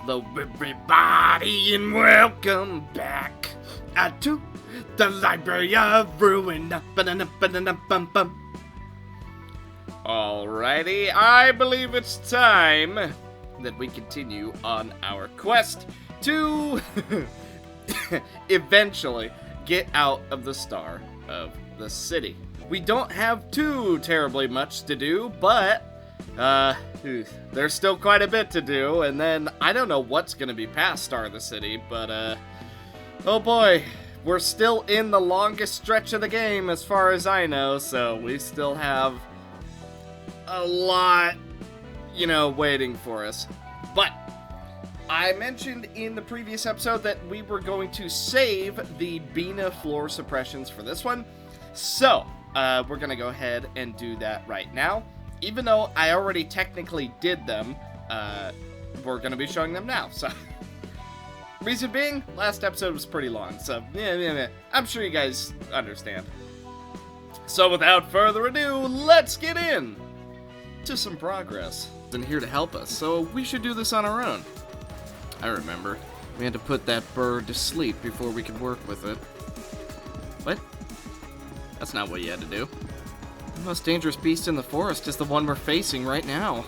Hello everybody and welcome back to the Library of Ruina. Alrighty, I believe it's time that we continue on our quest to eventually get out of the Star of the City. We don't have too terribly much to do, but there's still quite a bit to do, and then I don't know what's gonna be past Star of the City, but oh boy, we're still in the longest stretch of the game as far as I know, so we still have a lot, waiting for us. But I mentioned in the previous episode that we were going to save the Bina floor suppressions for this one, so we're gonna go ahead and do that right now. Even though I already technically did them, we're going to be showing them now, so. Reason being, last episode was pretty long, so I'm sure you guys understand. So without further ado, let's get in to some progress. And here to help us, so we should do this on our own. I remember, we had to put that bird to sleep before we could work with it. What? That's not what you had to do. The most dangerous beast in the forest is the one we're facing right now.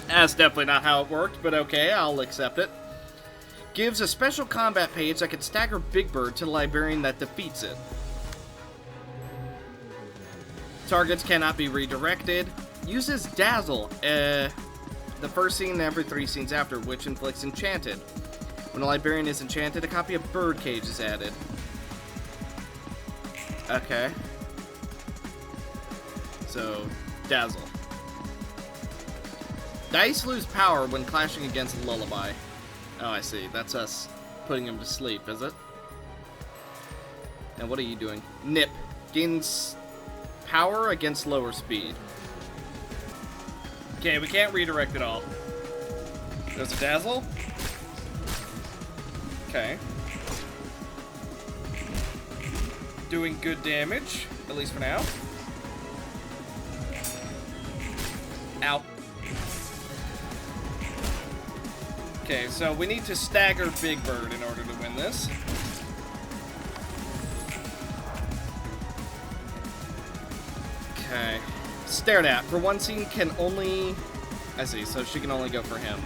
That's definitely not how it worked, but okay, I'll accept it. Gives a special combat page that can stagger Big Bird to the librarian that defeats it. Targets cannot be redirected. Uses Dazzle, the first scene and every 3 scenes after, which inflicts Enchanted. When a librarian is enchanted, a copy of Birdcage is added. Okay. So, Dazzle. Dice lose power when clashing against Lullaby. Oh, I see. That's us putting him to sleep, is it? Now, what are you doing? Nip. Gains power against lower speed. Okay, we can't redirect at all. There's a Dazzle. Okay. Doing good damage, at least for now. Ow. Okay, so we need to stagger Big Bird in order to win this. Okay. Stared at. For one scene can only... I see, so she can only go for him.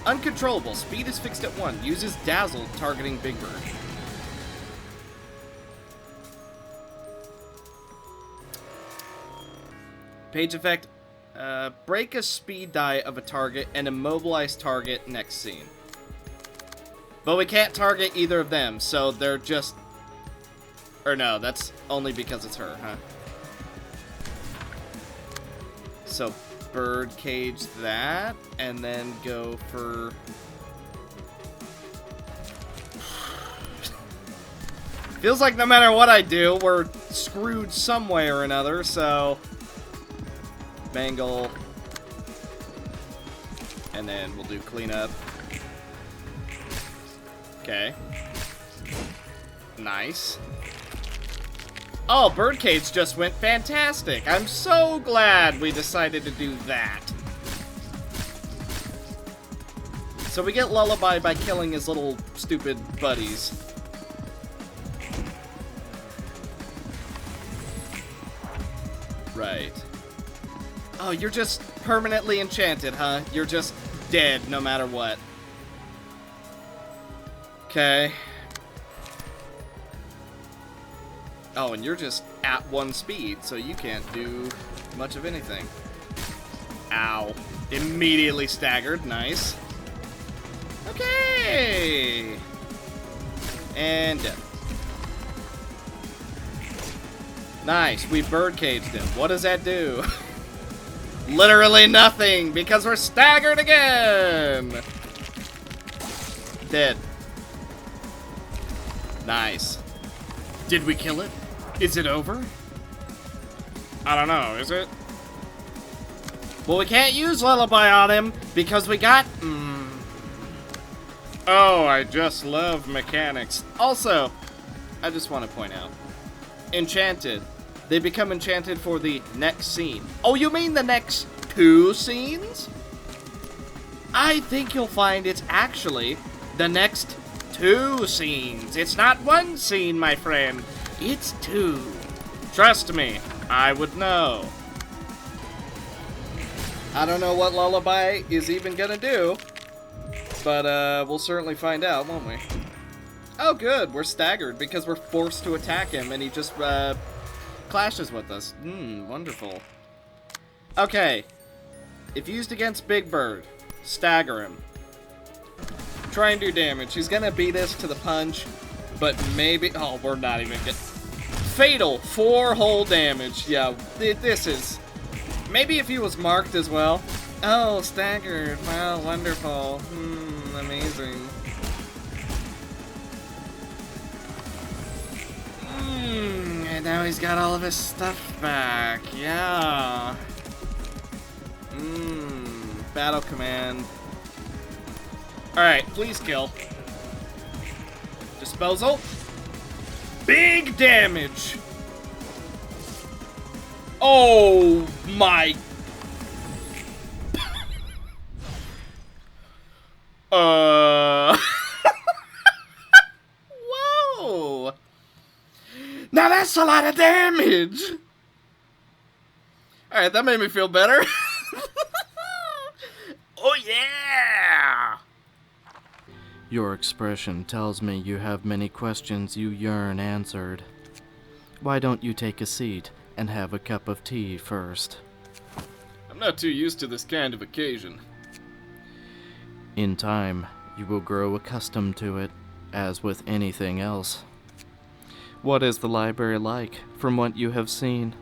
Uncontrollable. Speed is fixed at 1. Uses Dazzle, targeting Big Bird. Page effect. Break a speed die of a target and immobilize target next scene. But we can't target either of them, so they're just... Or no, that's only because it's her, huh? So, Birdcage that, and then go for... Feels like no matter what I do, we're screwed some way or another, so... Mangle. And then we'll do cleanup. Okay. Nice. Oh, Birdcage just went fantastic. I'm so glad we decided to do that. So we get Lullaby by killing his little stupid buddies. Right. Oh, you're just permanently enchanted, huh? You're just dead no matter what. Okay. Oh, and you're just at 1 speed, so you can't do much of anything. Ow. Immediately staggered. Nice. Okay. And dead. Nice. We birdcaged him. What does that do? Literally nothing, because we're staggered again! Dead. Nice. Did we kill it? Is it over? I don't know, is it? Well, we can't use Lullaby on him, because we got... Oh, I just love mechanics. Also, I just want to point out, Enchanted. They become enchanted for the next scene. Oh, you mean the next 2 scenes? I think you'll find it's actually the next 2 scenes. It's not 1 scene, my friend. It's 2. Trust me, I would know. I don't know what Lullaby is even gonna do, but we'll certainly find out, won't we? Oh, good. We're staggered because we're forced to attack him, and he just clashes with us. Wonderful. Okay. If used against Big Bird, stagger him. Try and do damage. He's gonna beat us to the punch, but maybe... Oh, we're not even good. Fatal. 4 whole damage. Yeah, this is... Maybe if he was marked as well. Oh, staggered. Wow, wonderful. Amazing. And now he's got all of his stuff back. Yeah. Battle command. Alright, please kill. Disposal. Big damage. Oh my. Whoa. Now that's a lot of damage. Alright, that made me feel better. Oh yeah. Your expression tells me you have many questions you yearn answered. Why don't you take a seat and have a cup of tea first? I'm not too used to this kind of occasion. In time, you will grow accustomed to it, as with anything else. What is the library like, from what you have seen?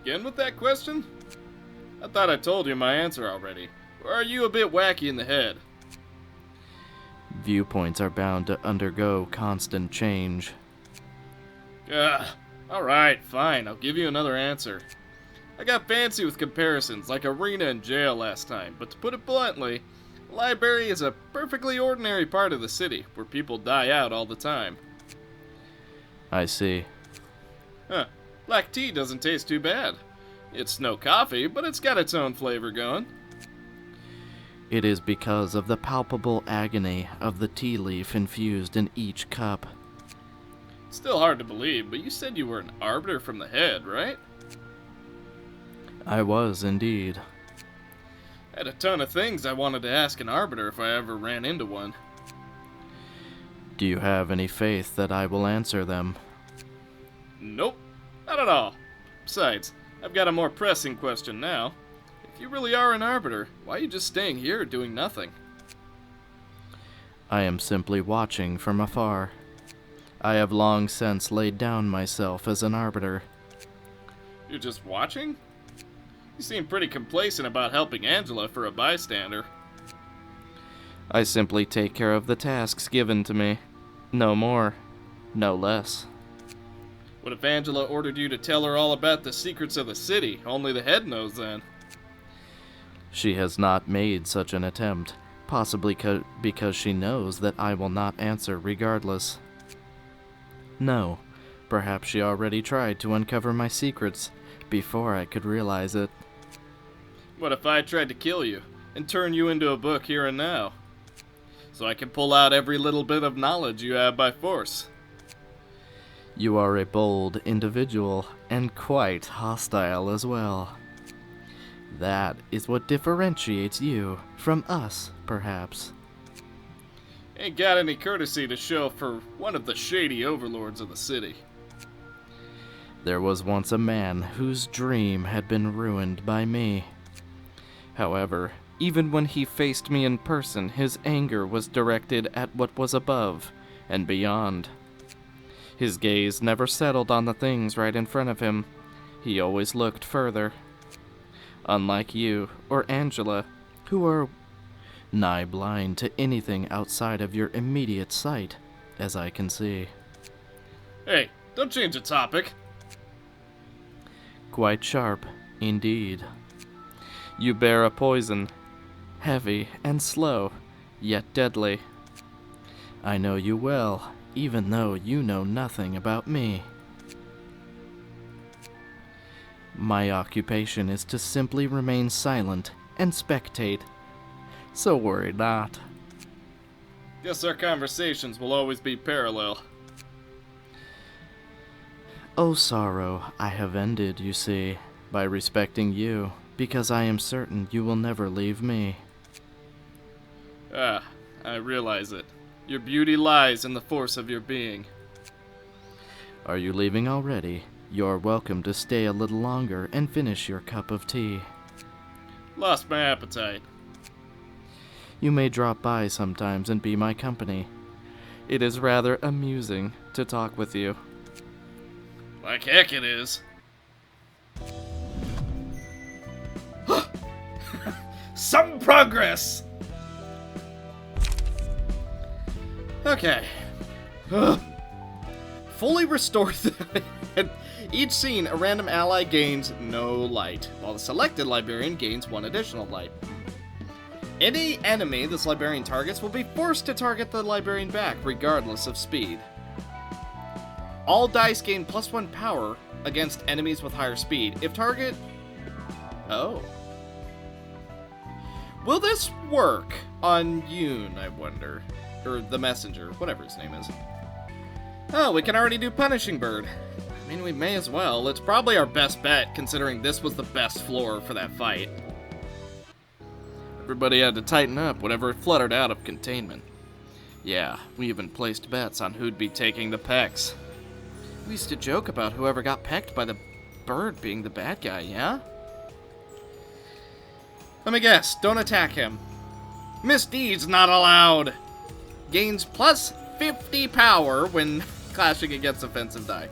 Again with that question? I thought I told you my answer already. Or are you a bit wacky in the head? Viewpoints are bound to undergo constant change. Alright, fine, I'll give you another answer. I got fancy with comparisons, like Ruina in jail last time, but to put it bluntly, the library is a perfectly ordinary part of the city, where people die out all the time. I see. Black tea doesn't taste too bad. It's no coffee, but it's got its own flavor going. It is because of the palpable agony of the tea leaf infused in each cup. Still hard to believe, but you said you were an arbiter from the head, right? I was, indeed. I had a ton of things I wanted to ask an arbiter if I ever ran into one. Do you have any faith that I will answer them? Nope, not at all. Besides, I've got a more pressing question now. If you really are an arbiter, why are you just staying here doing nothing? I am simply watching from afar. I have long since laid down myself as an arbiter. You're just watching? You seem pretty complacent about helping Angela for a bystander. I simply take care of the tasks given to me. No more, no less. What if Angela ordered you to tell her all about the secrets of the city? Only the head knows then. She has not made such an attempt, possibly because she knows that I will not answer regardless. No, perhaps she already tried to uncover my secrets before I could realize it. What if I tried to kill you and turn you into a book here and now? So I can pull out every little bit of knowledge you have by force. You are a bold individual and quite hostile as well. That is what differentiates you from us, perhaps. Ain't got any courtesy to show for one of the shady overlords of the city. There was once a man whose dream had been ruined by me. However, even when he faced me in person, his anger was directed at what was above and beyond. His gaze never settled on the things right in front of him. He always looked further. Unlike you or Angela, who are nigh blind to anything outside of your immediate sight, as I can see. Hey, don't change the topic. Quite sharp, indeed. You bear a poison, heavy and slow, yet deadly. I know you well, even though you know nothing about me. My occupation is to simply remain silent and spectate. so worry not. Guess our conversations will always be parallel. Oh, sorrow, I have ended, you see, by respecting you, because I am certain you will never leave me. Ah, I realize it. Your beauty lies in the force of your being. Are you leaving already? You're welcome to stay a little longer and finish your cup of tea. Lost my appetite. You may drop by sometimes and be my company. It is rather amusing to talk with you. Like heck it is. Some progress! Okay. Fully restored. Each scene, a random ally gains no light, while the selected librarian gains 1 additional light. Any enemy this librarian targets will be forced to target the librarian back, regardless of speed. All dice gain +1 power against enemies with higher speed. If target... Oh. Will this work on Yoon, I wonder? Or the messenger, whatever his name is. Oh, we can already do Punishing Bird. I mean, we may as well. It's probably our best bet, considering this was the best floor for that fight. Everybody had to tighten up whenever it fluttered out of containment. Yeah, we even placed bets on who'd be taking the pecks. We used to joke about whoever got pecked by the bird being the bad guy, yeah? Let me guess, don't attack him. Misdeeds not allowed! Gains +50 power when clashing against offensive die.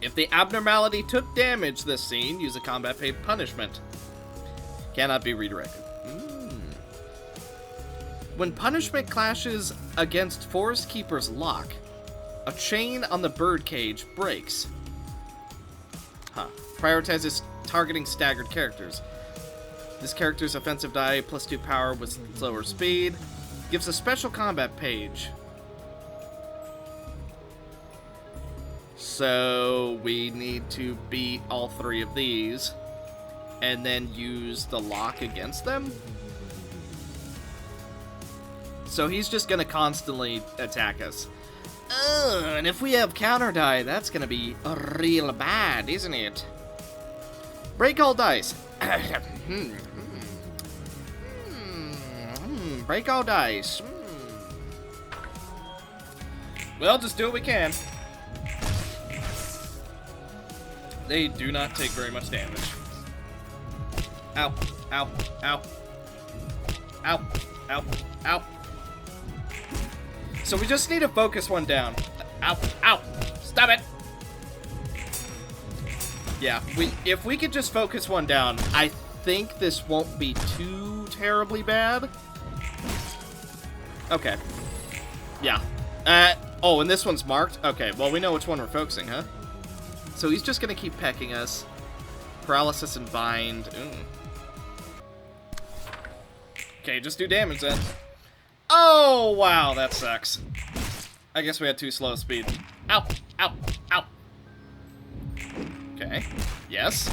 If the abnormality took damage this scene, use a combat paid punishment. Cannot be redirected. When punishment clashes against Forest Keeper's lock, a chain on the bird cage breaks. Prioritizes targeting staggered characters. This character's offensive die +2 power with slower speed. Gives a special combat page. So we need to beat all 3 of these and then use the lock against them. So he's just gonna constantly attack us. And if we have counter die, that's gonna be real bad, isn't it? Break all dice. Break all dice. Well, just do what we can. They do not take very much damage. Ow, ow, ow. Ow, ow, ow. So we just need to focus one down. Ow, ow, stop it. Yeah, if we could just focus one down, I think this won't be too terribly bad. Okay. Yeah. Oh, and this one's marked? Okay, well, we know which one we're focusing, huh? So he's just gonna keep pecking us. Paralysis and bind. Ooh. Okay, just do damage then. Oh, wow, that sucks. I guess we had too slow speed. Ow, ow, ow. Okay. Yes.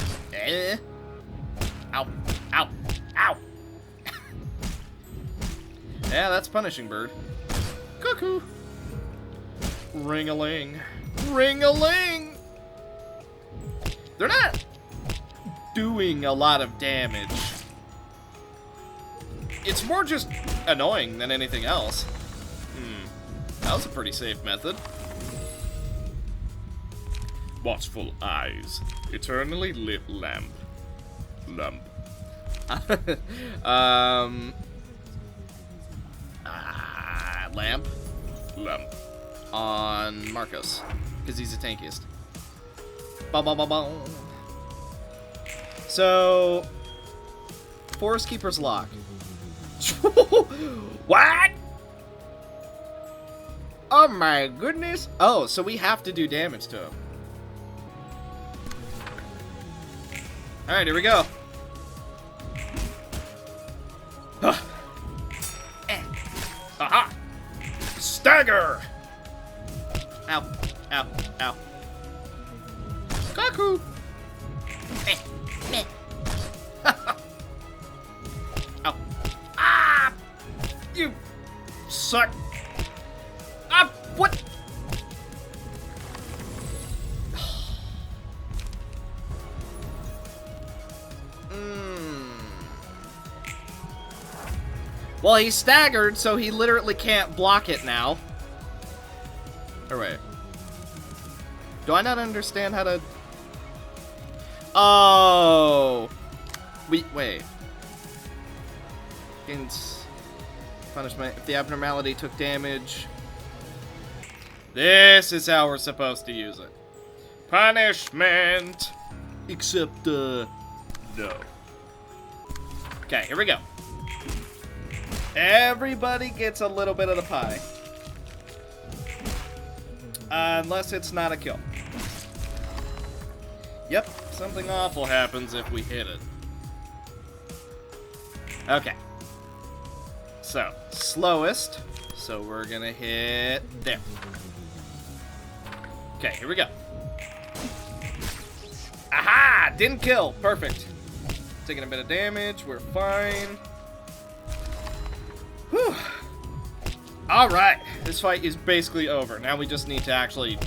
Ow, ow, ow. Yeah, that's Punishing Bird. Cuckoo. Ring-a-ling. Ring-a-ling! They're not doing a lot of damage. It's more just annoying than anything else. That was a pretty safe method. Watchful eyes. Eternally lit lamp. Lump. Lamp. Lump. On Marcos. Because he's the tankiest. Ba ba ba ba. So, Forest Keeper's Lock. What? Oh my goodness. Oh, so we have to do damage to him. Alright, here we go. Aha! Stagger! Ow, ow, ow. Cuckoo! suck. Ah, what? Well, he's staggered, so he literally can't block it now. Or wait. Do I not understand how to... Oh. Wait. Against punishment. If the abnormality took damage... This is how we're supposed to use it. Punishment. Except, no. Okay, here we go. Everybody gets a little bit of the pie. Unless it's not a kill. Yep, something awful happens if we hit it. Okay. So, slowest. So we're gonna hit there. Okay, here we go. Aha! Didn't kill. Perfect. Taking a bit of damage. We're fine. Whew. Alright. This fight is basically over. Now we just need to actually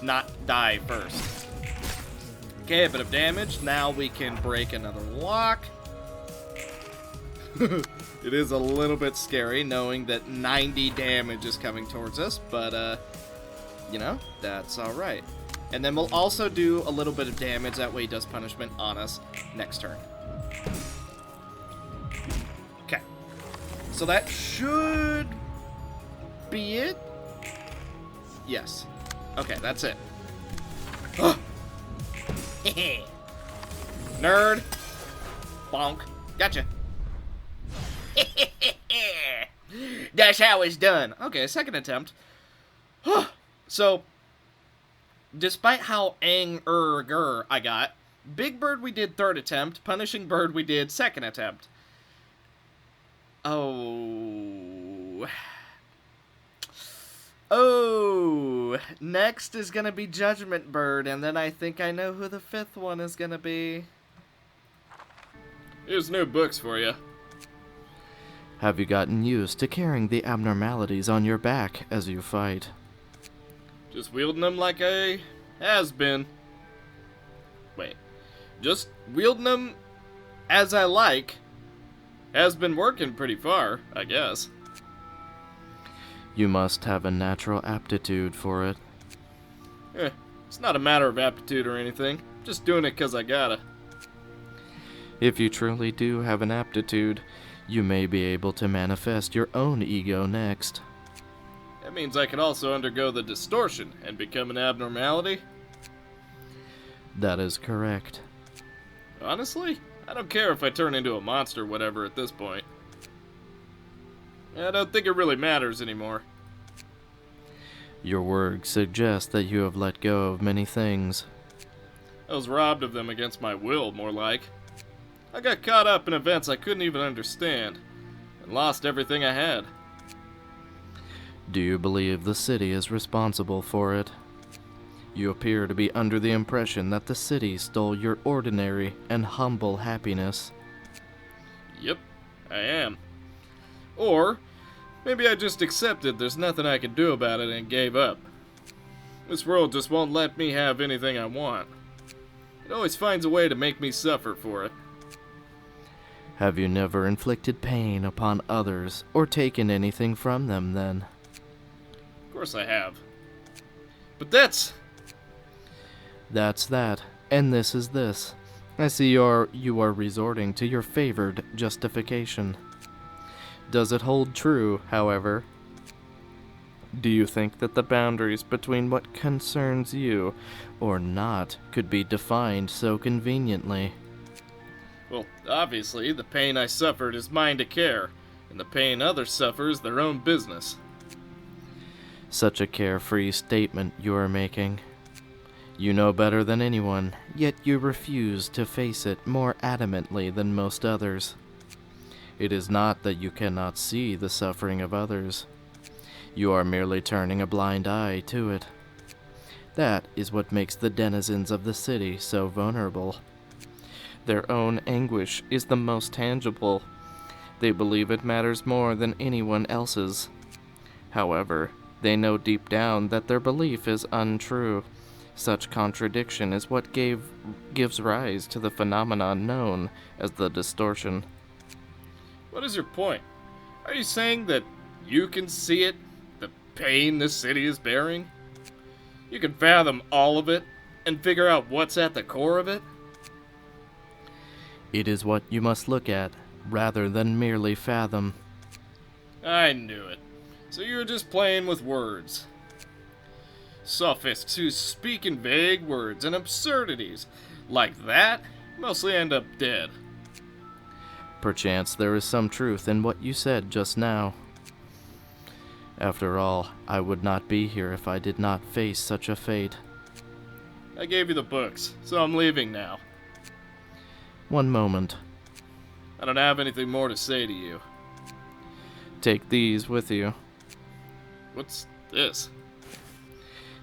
not die first. Okay, a bit of damage. Now we can break another lock. It is a little bit scary knowing that 90 damage is coming towards us, but, you know, that's alright. And then we'll also do a little bit of damage, that way he does punishment on us next turn. Okay. So that should be it? Yes. Okay, that's it. Nerd. Bonk. Gotcha. That's how it's done. Okay, second attempt. So, despite how angry I got, Big Bird we did third attempt, Punishing Bird we did second attempt. Oh, next is gonna be Judgment Bird, and then I think I know who the fifth one is gonna be. Here's new books for you. Have you gotten used to carrying the abnormalities on your back as you fight? Just wielding them like I has been. Wait. Just wielding them as I like. Has been working pretty far, I guess. You must have a natural aptitude for it. It's not a matter of aptitude or anything. Just doing it 'cause I gotta. If you truly do have an aptitude, you may be able to manifest your own ego next. That means I can also undergo the distortion and become an abnormality? That is correct. Honestly, I don't care if I turn into a monster or whatever at this point. I don't think it really matters anymore. Your words suggest that you have let go of many things. I was robbed of them against my will, more like. I got caught up in events I couldn't even understand, and lost everything I had. Do you believe the city is responsible for it? You appear to be under the impression that the city stole your ordinary and humble happiness. Yep, I am. Or, maybe I just accepted there's nothing I can do about it and gave up. This world just won't let me have anything I want. It always finds a way to make me suffer for it. Have you never inflicted pain upon others or taken anything from them then? Of course I have. But that's that, and this is this. I see you are resorting to your favored justification. Does it hold true, however? Do you think that the boundaries between what concerns you or not could be defined so conveniently? Well, obviously, the pain I suffered is mine to care, and the pain others suffer is their own business. Such a carefree statement you are making. You know better than anyone, yet you refuse to face it more adamantly than most others. It is not that you cannot see the suffering of others. You are merely turning a blind eye to it. That is what makes the denizens of the city so vulnerable. Their own anguish is the most tangible. They believe it matters more than anyone else's. However, they know deep down that their belief is untrue. Such contradiction is what gives rise to the phenomenon known as the distortion. What is your point? Are you saying that you can see it? The pain the city is bearing? You can fathom all of it and figure out what's at the core of it? It is what you must look at, rather than merely fathom. I knew it. So you were just playing with words. Sophists who speak in vague words and absurdities like that mostly end up dead. Perchance there is some truth in what you said just now. After all, I would not be here if I did not face such a fate. I gave you the books, so I'm leaving now. One moment. I don't have anything more to say to you. Take these with you. What's this?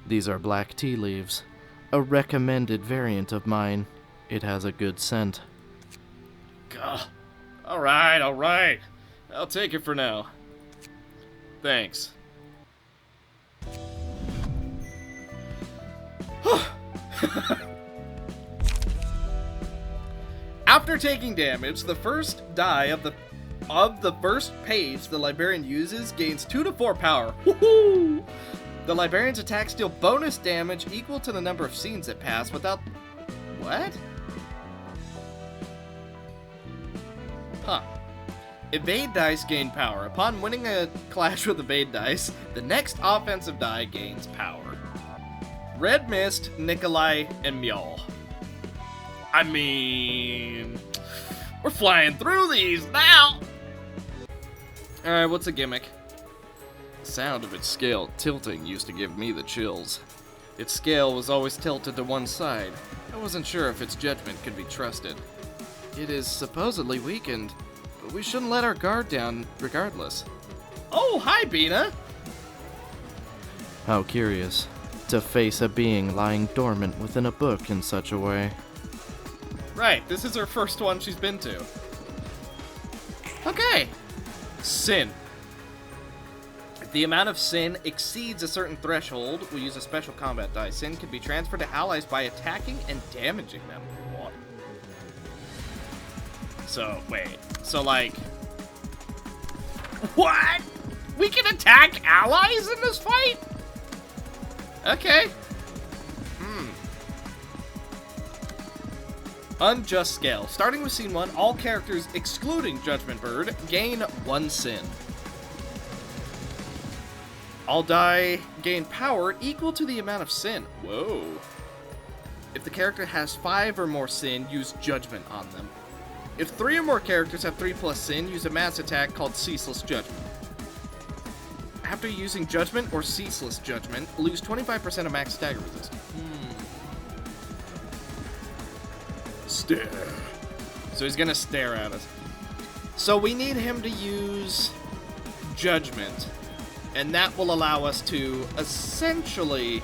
These are black tea leaves. A recommended variant of mine. It has a good scent. Gah. Alright. I'll take it for now. Thanks. After taking damage, the first die of the first page the librarian uses gains 2 to 4 power. Woohoo! The librarian's attacks deal bonus damage equal to the number of scenes that pass without... What? Huh. Evade dice gain power. Upon winning a clash with evade dice, the next offensive die gains power. Red Mist, Nikolai, and Mjol. I mean... We're flying through these now! Alright, what's a gimmick? The sound of its scale tilting used to give me the chills. Its scale was always tilted to one side. I wasn't sure if its judgment could be trusted. It is supposedly weakened, but we shouldn't let our guard down regardless. Oh, hi, Bina! How curious. To face a being lying dormant within a book in such a way. Right, this is her first one she's been to. Okay. Sin. If the amount of sin exceeds a certain threshold, we use a special combat die. Sin can be transferred to allies by attacking and damaging them. What? So, wait. So, like... What? We can attack allies in this fight? Okay. Unjust scale. Starting with scene 1, all characters excluding Judgment Bird gain 1 sin. All die gain power equal to the amount of sin. Whoa. If the character has 5 or more sin, use Judgment on them. If 3 or more characters have 3 plus sin, use a mass attack called Ceaseless Judgment. After using Judgment or Ceaseless Judgment, lose 25% of max stagger resistance. Stare. So he's gonna stare at us. So we need him to use Judgment, and that will allow us to essentially...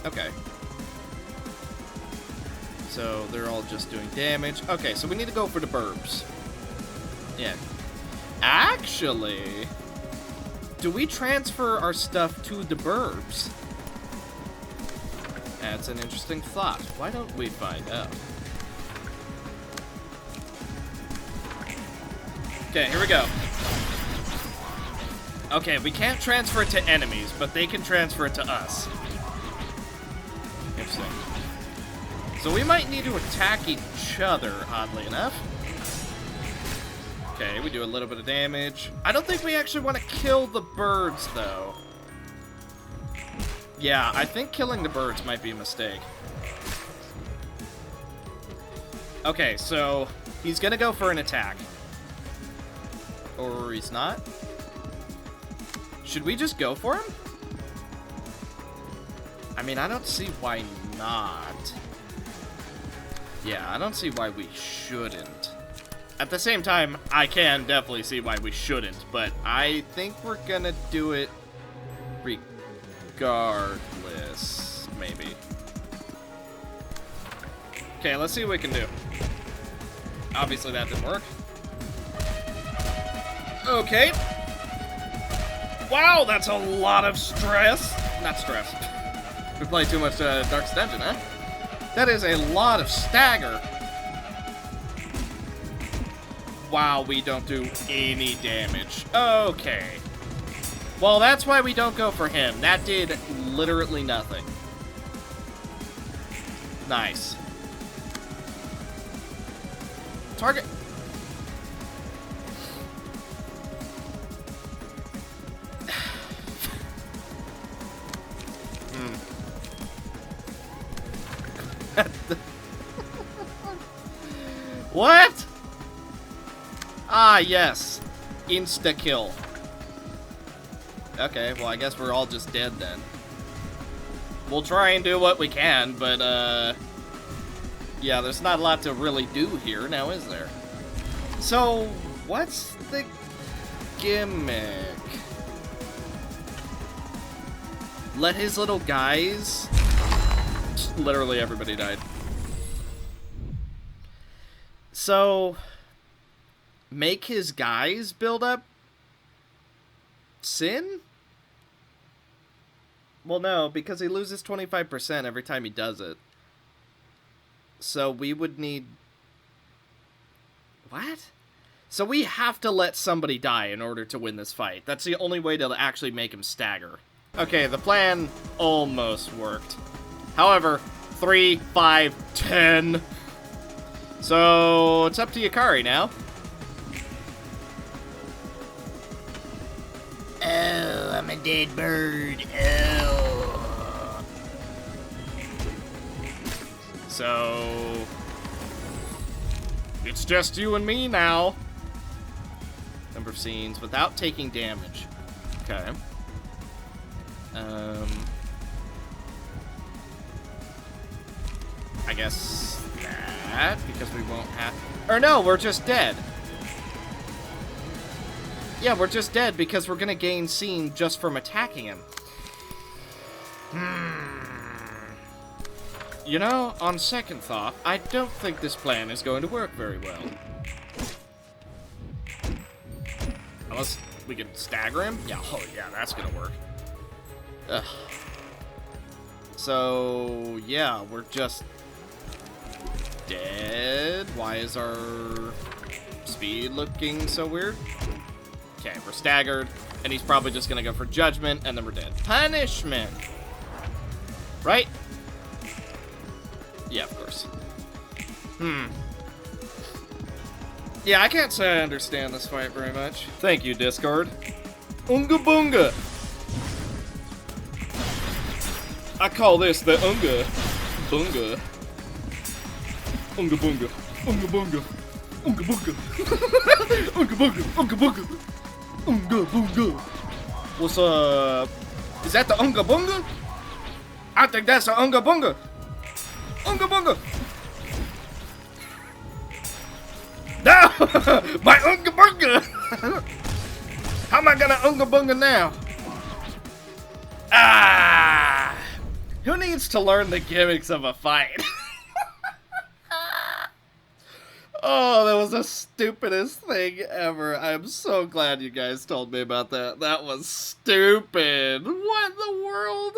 Okay. So they're all just doing damage. Okay, so we need to go for the burbs. Yeah. Actually, do we transfer our stuff to the burbs? That's an interesting thought. Why don't we find out? Okay, here we go. Okay, we can't transfer it to enemies, but they can transfer it to us. Interesting. So we might need to attack each other, oddly enough. Okay, we do a little bit of damage. I don't think we actually want to kill the birds, though. Yeah, I think killing the birds might be a mistake. Okay, so he's gonna go for an attack. Or he's not? Should we just go for him? I mean, I don't see why not. Yeah, I don't see why we shouldn't. At the same time, I can definitely see why we shouldn't, but I think we're gonna do it regardless, maybe. Okay, let's see what we can do. Obviously that didn't work. Okay. Wow, that's a lot of stress. Not stress. We play too much Darkest Dungeon, huh? That is a lot of stagger. Wow, we don't do any damage. Okay. Well, that's why we don't go for him. That did literally nothing. Nice. Target. What? Ah, yes. Insta-kill. Okay, well, I guess we're all just dead then. We'll try and do what we can, but, yeah, there's not a lot to really do here now, is there? So, what's the gimmick? Let his little guys... Literally everybody died. So, make his guys build up sin? Well, no, because he loses 25% every time he does it. So we would need... What? So we have to let somebody die in order to win this fight. That's the only way to actually make him stagger. Okay, the plan almost worked. However, 3, 5, 10. So it's up to Yukari now. Oh, I'm a dead bird. Oh. So it's just you and me now. Number of scenes without taking damage. Okay. I guess that, because we won't have... Or no, we're just dead. Yeah, we're just dead because we're gonna gain scene just from attacking him. You know, on second thought, I don't think this plan is going to work very well. Unless we can stagger him? Yeah, oh yeah, that's gonna work. Ugh. So, yeah, we're just... dead? Why is our speed looking so weird? Okay, we're staggered, and he's probably just gonna go for judgment, and then we're dead. Punishment! Right? Yeah, of course. Yeah, I can't say I understand this fight very much. Thank you, Discord. Unga Bunga! I call this the Unga Bunga. Unga Bunga. Unga Bunga. Unga Bunga. Unga Bunga. Unga Bunga. Unga Bunga. What's up? Is that the Unga Bunga? I think that's the Unga Bunga. Unga Bunga. No! My Unga Bunga! How am I gonna Unga Bunga now? Ah! Who needs to learn the gimmicks of a fight? Oh, that was the stupidest thing ever. I'm so glad you guys told me about that. That was stupid. What in the world?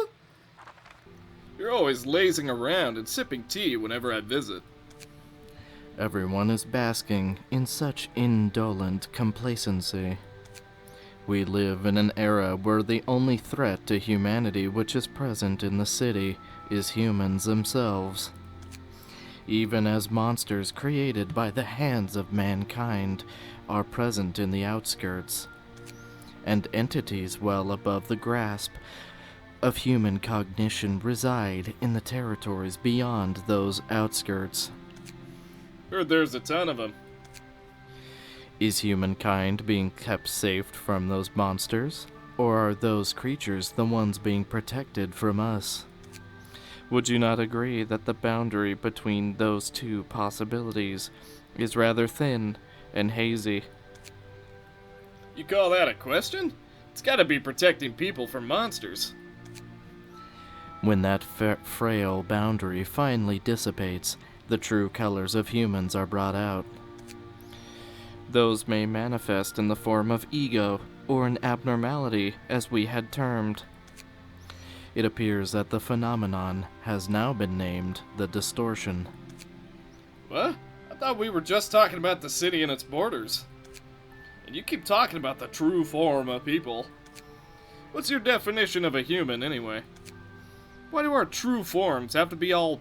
You're always lazing around and sipping tea whenever I visit. Everyone is basking in such indolent complacency. We live in an era where the only threat to humanity which is present in the city is humans themselves. Even as monsters created by the hands of mankind are present in the outskirts, and entities well above the grasp of human cognition reside in the territories beyond those outskirts. Heard there's a ton of them. Is humankind being kept safe from those monsters, or are those creatures the ones being protected from us? Would you not agree that the boundary between those two possibilities is rather thin and hazy? You call that a question? It's gotta be protecting people from monsters. When that frail boundary finally dissipates, the true colors of humans are brought out. Those may manifest in the form of ego, or an abnormality, as we had termed. It appears that the phenomenon has now been named the Distortion. What? I thought we were just talking about the city and its borders. And you keep talking about the true form of people. What's your definition of a human, anyway? Why do our true forms have to be all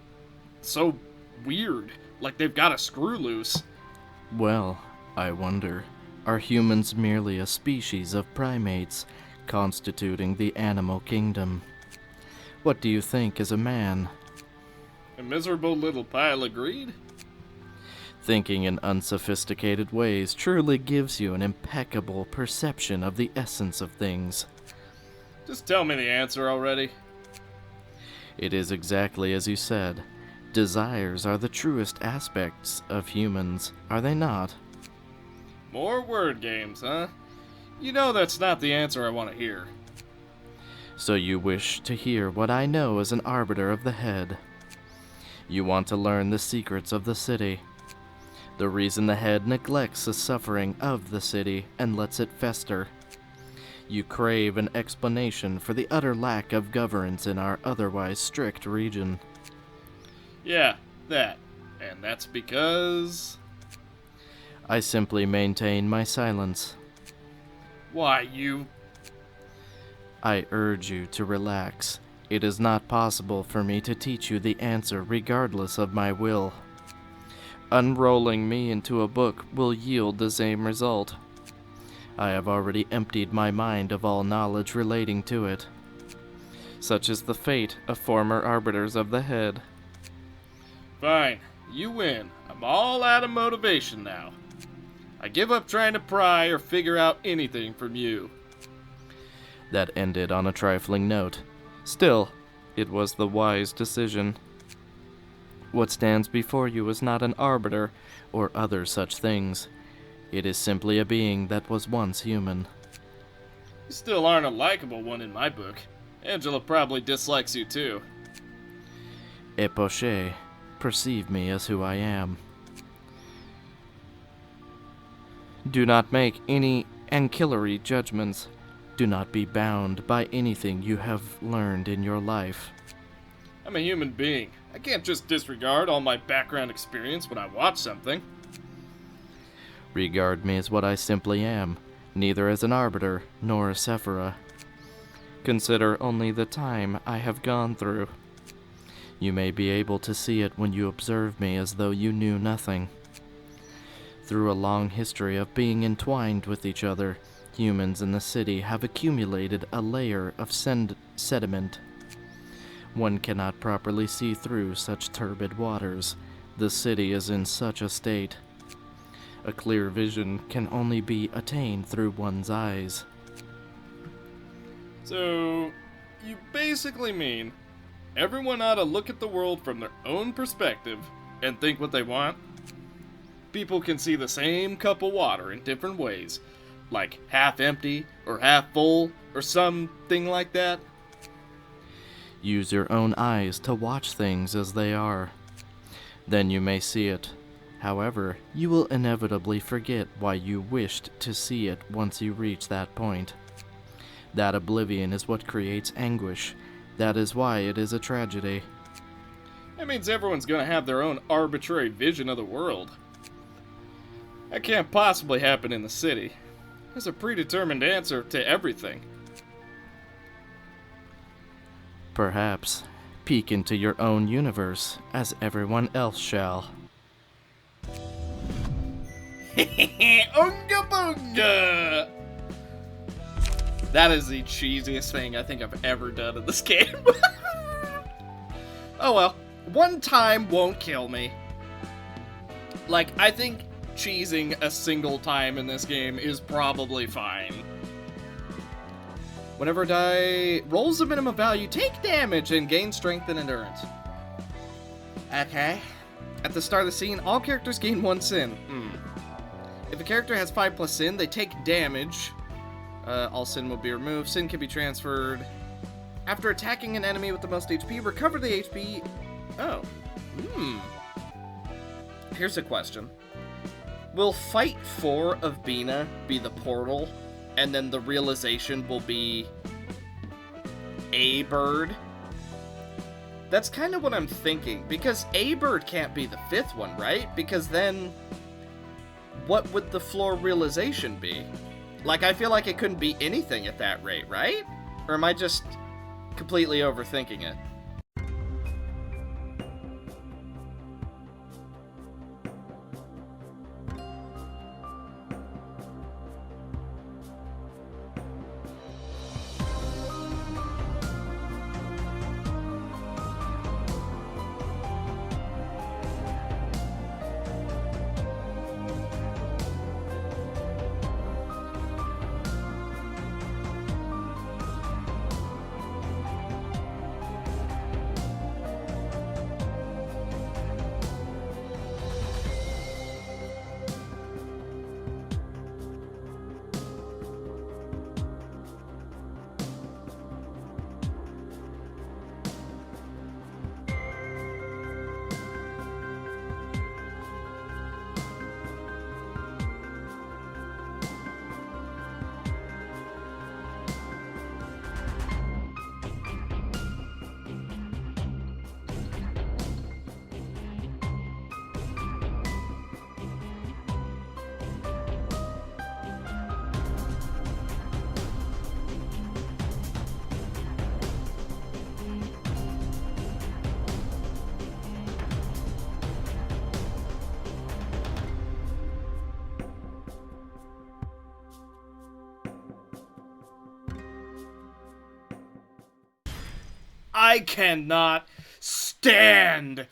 so weird, like they've got a screw loose? Well, I wonder, are humans merely a species of primates constituting the animal kingdom? What do you think is a man? A miserable little pile of greed? Thinking in unsophisticated ways truly gives you an impeccable perception of the essence of things. Just tell me the answer already. It is exactly as you said. Desires are the truest aspects of humans, are they not? More word games, huh? You know that's not the answer I want to hear. So you wish to hear what I know as an arbiter of the head. You want to learn the secrets of the city. The reason the head neglects the suffering of the city and lets it fester. You crave an explanation for the utter lack of governance in our otherwise strict region. Yeah, that. And that's because... I simply maintain my silence. Why, you... I urge you to relax. It is not possible for me to teach you the answer regardless of my will. Unrolling me into a book will yield the same result. I have already emptied my mind of all knowledge relating to it. Such is the fate of former arbiters of the head. Fine, you win. I'm all out of motivation now. I give up trying to pry or figure out anything from you. That ended on a trifling note. Still, it was the wise decision. What stands before you is not an arbiter or other such things. It is simply a being that was once human. You still aren't a likable one in my book. Angela probably dislikes you too. Epoche, perceive me as who I am. Do not make any ancillary judgments. Do not be bound by anything you have learned in your life. I'm a human being. I can't just disregard all my background experience when I watch something. Regard me as what I simply am, neither as an arbiter nor a Sephira. Consider only the time I have gone through. You may be able to see it when you observe me as though you knew nothing. Through a long history of being entwined with each other, humans in the city have accumulated a layer of sediment. One cannot properly see through such turbid waters. The city is in such a state. A clear vision can only be attained through one's eyes. So, you basically mean everyone ought to look at the world from their own perspective and think what they want? People can see the same cup of water in different ways, like half empty or half full or something like that. Use your own eyes to watch things as they are. Then you may see it. However, you will inevitably forget why you wished to see it once you reach that point. That oblivion is what creates anguish. That is why it is a tragedy. That means everyone's gonna have their own arbitrary vision of the world. That can't possibly happen in the city. There's a predetermined answer to everything. Perhaps. Peek into your own universe, as everyone else shall. Unga bunga! That is the cheesiest thing I think I've ever done in this game. Oh well, one time won't kill me. Like, I think cheesing a single time in this game is probably fine. Whenever a die rolls a minimum value, take damage and gain strength and endurance. Okay. At the start of the scene, all characters gain 1 sin. If a character has 5+ sin, they take damage. All sin will be removed. Sin can be transferred. After attacking an enemy with the most HP, recover the HP. Oh. Here's a question. Will Fight 4 of Bina be the portal and then the realization will be a bird. That's kind of what I'm thinking, because a bird can't be the fifth one, right? Because then, what would the floor realization be? Like, I feel like it couldn't be anything at that rate, right? Or am I just completely overthinking it? I cannot stand.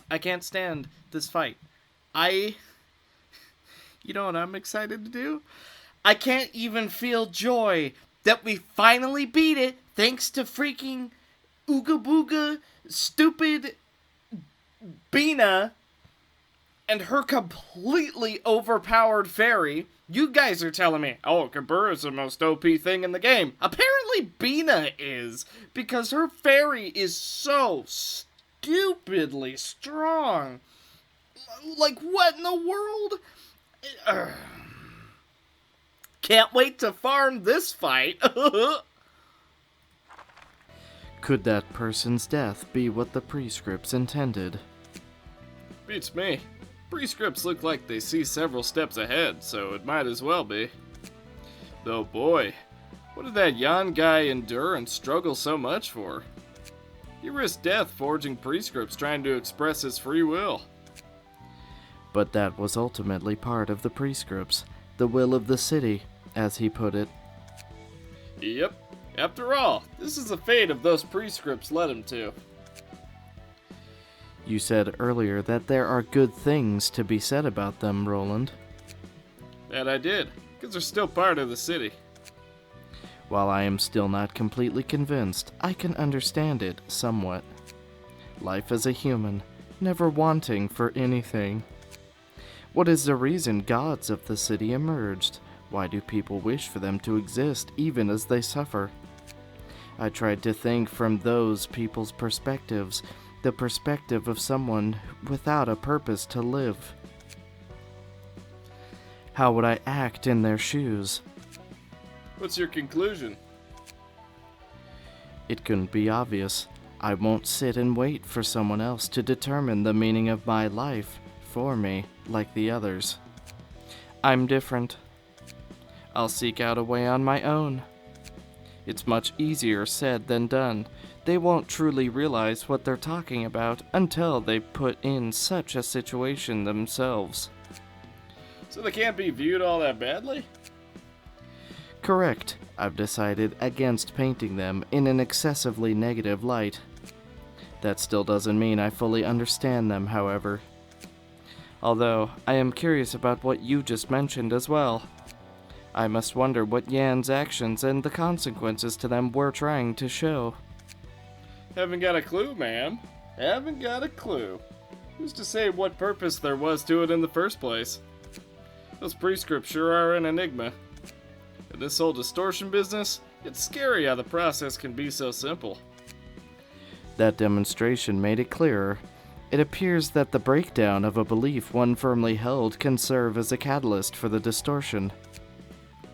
I can't stand this fight. You know what I'm excited to do? I can't even feel joy that we finally beat it thanks to freaking Ooga Booga, stupid Bina, and her completely overpowered fairy. You guys are telling me, oh, Kabura is the most OP thing in the game. Apparently Bina is, because her fairy is so stupidly strong. Like, what in the world? Can't wait to farm this fight. Could that person's death be what the prescripts intended? Beats me. Prescripts look like they see several steps ahead, so it might as well be. Though boy, what did that Yan guy endure and struggle so much for? He risked death forging prescripts trying to express his free will. But that was ultimately part of the prescripts, the will of the city, as he put it. Yep. After all, this is the fate of those prescripts led him to. You said earlier that there are good things to be said about them, Roland. That I did, because they're still part of the city. While I am still not completely convinced, I can understand it somewhat. Life as a human, never wanting for anything. What is the reason gods of the city emerged? Why do people wish for them to exist even as they suffer? I tried to think from those people's perspectives, the perspective of someone without a purpose to live. How would I act in their shoes? What's your conclusion? It couldn't be obvious. I won't sit and wait for someone else to determine the meaning of my life for me, like the others. I'm different. I'll seek out a way on my own. It's much easier said than done. They won't truly realize what they're talking about until they put in such a situation themselves. So they can't be viewed all that badly? Correct. I've decided against painting them in an excessively negative light. That still doesn't mean I fully understand them, however. Although, I am curious about what you just mentioned as well. I must wonder what Yan's actions and the consequences to them were trying to show. Haven't got a clue, ma'am. Haven't got a clue. Who's to say what purpose there was to it in the first place? Those prescripts sure are an enigma. In this whole distortion business, it's scary how the process can be so simple. That demonstration made it clearer. It appears that the breakdown of a belief one firmly held can serve as a catalyst for the distortion.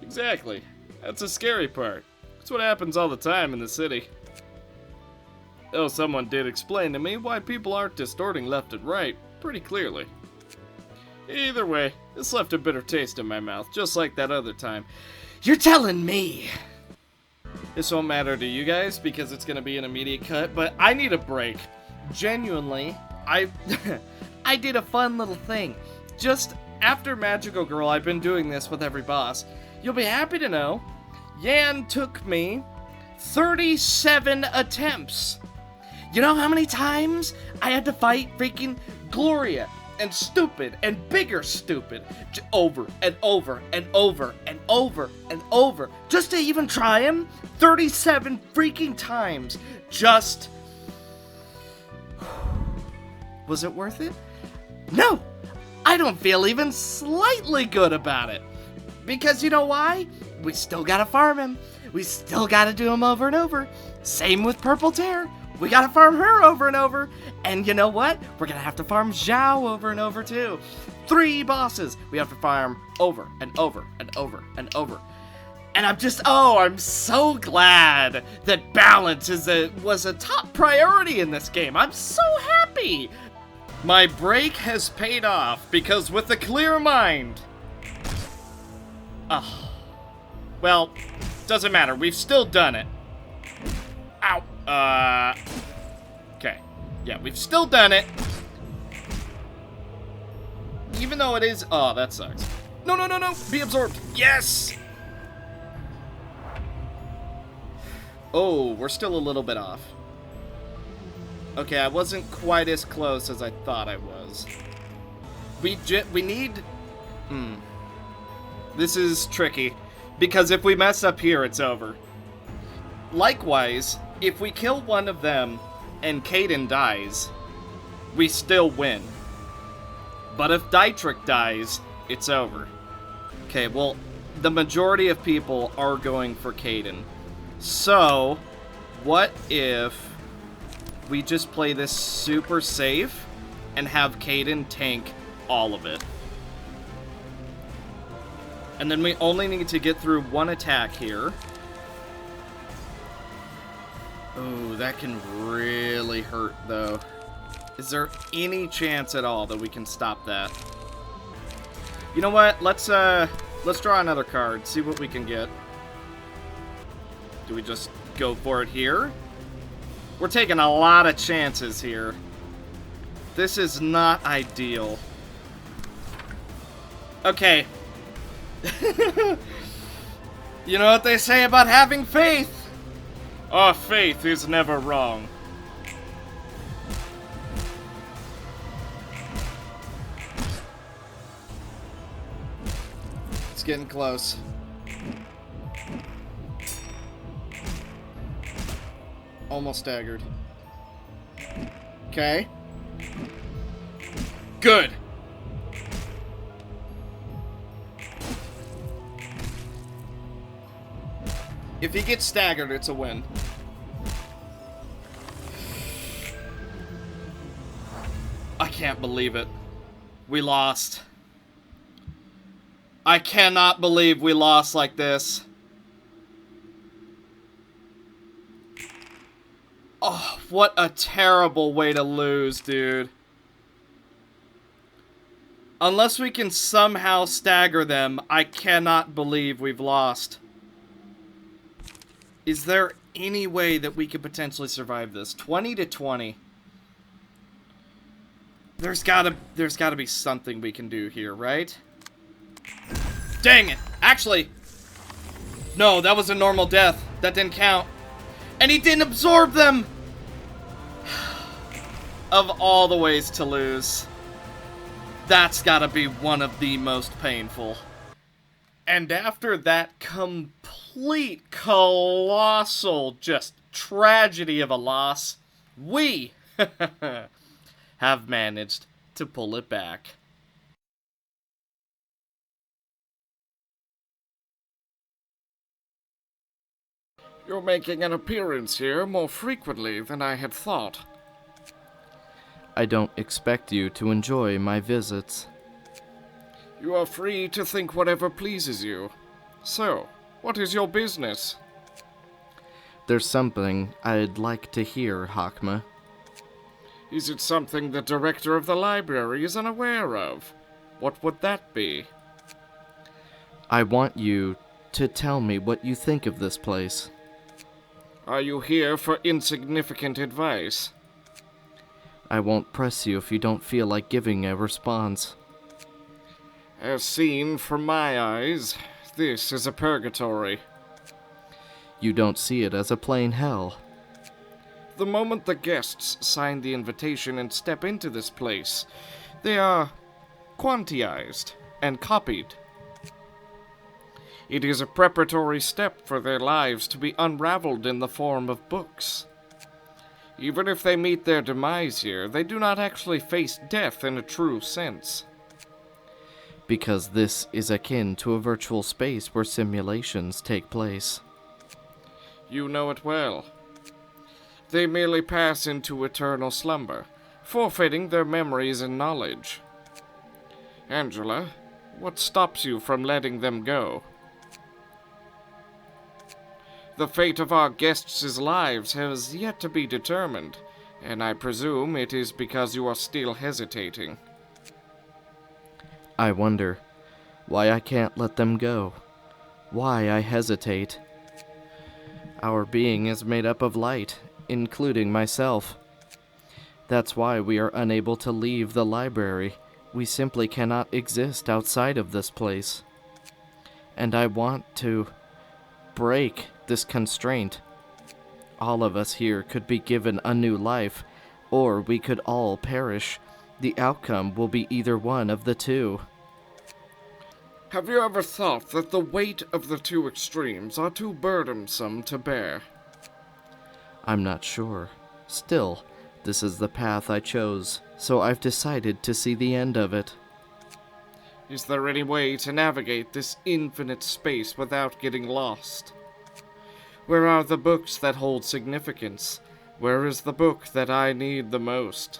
Exactly. That's the scary part. That's what happens all the time in the city. Though someone did explain to me why people aren't distorting left and right pretty clearly. Either way, this left a bitter taste in my mouth, just like that other time. You're telling me! This won't matter to you guys because it's gonna be an immediate cut, but I need a break. Genuinely, I did a fun little thing. Just after Magical Girl, I've been doing this with every boss. You'll be happy to know, Yan took me 37 attempts. You know how many times I had to fight freaking Gloria and Stupid and Bigger Stupid over and over and over and over and over just to even try him? 37 freaking times. Just... Was it worth it? No! I don't feel even slightly good about it. Because you know why? We still gotta farm him. We still gotta do him over and over. Same with Purple Tear. We gotta farm her over and over. And you know what? We're gonna have to farm Zhao over and over too. 3 bosses we have to farm over and over and over and over. And I'm so glad that balance was a top priority in this game. I'm so happy. My break has paid off because with a clear mind. Well, doesn't matter. We've still done it. Ow. Okay. Yeah, we've still done it. Even though it is... Oh, that sucks. No. Be absorbed. Yes! Oh, we're still a little bit off. Okay, I wasn't quite as close as I thought I was. We need... This is tricky. Because if we mess up here, it's over. Likewise, if we kill one of them and Kaden dies, we still win. But if Dietrich dies, it's over. Okay, well, the majority of people are going for Kaden. So, what if we just play this super safe and have Kaden tank all of it? And then we only need to get through one attack here. Ooh, that can really hurt, though. Is there any chance at all that we can stop that? You know what? Let's draw another card, see what we can get. Do we just go for it here? We're taking a lot of chances here. This is not ideal. Okay. You know what they say about having faith? Our faith is never wrong. It's getting close. Almost staggered. Okay. Good. If he gets staggered, it's a win. I can't believe it. We lost. I cannot believe we lost like this. Oh, what a terrible way to lose, dude. Unless we can somehow stagger them, I cannot believe we've lost. Is there any way that we could potentially survive this? 20-20. There's gotta be something we can do here, right? Dang it! Actually, no, that was a normal death. That didn't count. And he didn't absorb them! Of all the ways to lose, that's gotta be one of the most painful. And after that complete, colossal, just tragedy of a loss, we have managed to pull it back. You're making an appearance here more frequently than I had thought. I don't expect you to enjoy my visits. You are free to think whatever pleases you. So, what is your business? There's something I'd like to hear, Hakma. Is it something the director of the library is unaware of? What would that be? I want you to tell me what you think of this place. Are you here for insignificant advice? I won't press you if you don't feel like giving a response. As seen from my eyes, this is a purgatory. You don't see it as a plain hell. The moment the guests sign the invitation and step into this place, they are quantized and copied. It is a preparatory step for their lives to be unraveled in the form of books. Even if they meet their demise here, they do not actually face death in a true sense. Because this is akin to a virtual space where simulations take place. You know it well. They merely pass into eternal slumber, forfeiting their memories and knowledge. Angela, what stops you from letting them go? The fate of our guests' lives has yet to be determined, and I presume it is because you are still hesitating. I wonder why I can't let them go, why I hesitate. Our being is made up of light, including myself. That's why we are unable to leave the library. We simply cannot exist outside of this place. And I want to break this constraint. All of us here could be given a new life, or we could all perish. The outcome will be either one of the two. Have you ever thought that the weight of the two extremes are too burdensome to bear? I'm not sure. Still, this is the path I chose, so I've decided to see the end of it. Is there any way to navigate this infinite space without getting lost? Where are the books that hold significance? Where is the book that I need the most?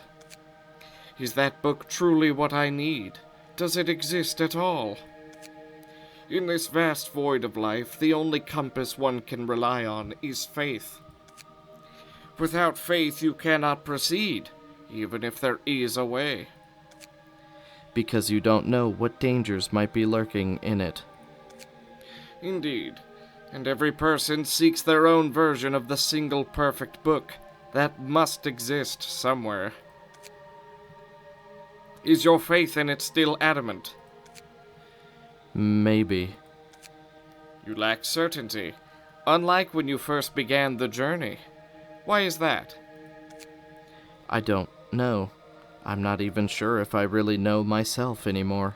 Is that book truly what I need? Does it exist at all? In this vast void of life, the only compass one can rely on is faith. Without faith, you cannot proceed, even if there is a way. Because you don't know what dangers might be lurking in it. Indeed, and every person seeks their own version of the single perfect book that must exist somewhere. Is your faith in it still adamant? Maybe. You lack certainty, unlike when you first began the journey. Why is that? I don't know. I'm not even sure if I really know myself anymore.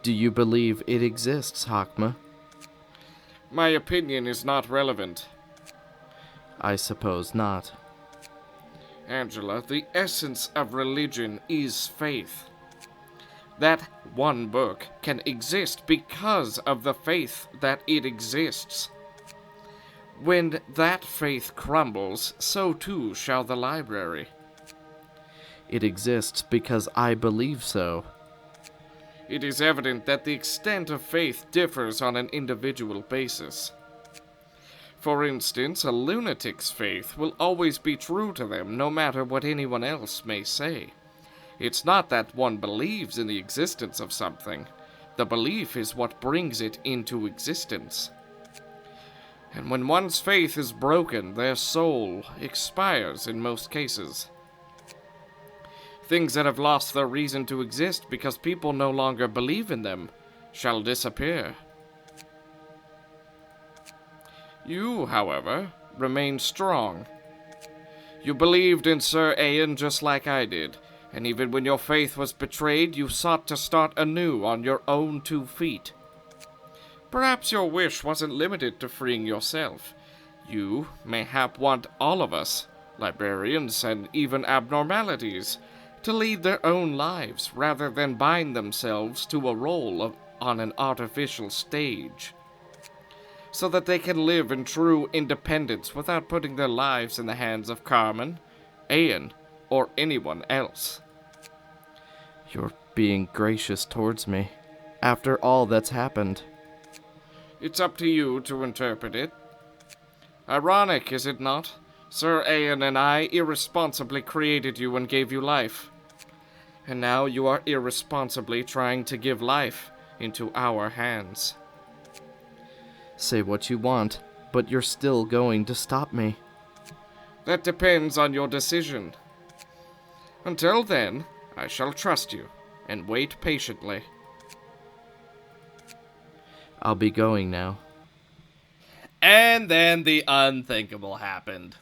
Do you believe it exists, Hakma? My opinion is not relevant. I suppose not. Angela, the essence of religion is faith. That one book can exist because of the faith that it exists. When that faith crumbles, so too shall the library. It exists because I believe so. It is evident that the extent of faith differs on an individual basis. For instance, a lunatic's faith will always be true to them, no matter what anyone else may say. It's not that one believes in the existence of something. The belief is what brings it into existence. And when one's faith is broken, their soul expires in most cases. Things that have lost their reason to exist because people no longer believe in them shall disappear. You, however, remain strong. You believed in Sir Aeon just like I did, and even when your faith was betrayed, you sought to start anew on your own 2 feet. Perhaps your wish wasn't limited to freeing yourself. You, mayhap, want all of us, librarians and even abnormalities, to lead their own lives rather than bind themselves to a role on an artificial stage, so that they can live in true independence without putting their lives in the hands of Carmen, Aeon, or anyone else. You're being gracious towards me, after all that's happened. It's up to you to interpret it. Ironic, is it not? Sir Aeon and I irresponsibly created you and gave you life. And now you are irresponsibly trying to give life into our hands. Say what you want, but you're still going to stop me. That depends on your decision. Until then, I shall trust you and wait patiently. I'll be going now. And then the unthinkable happened.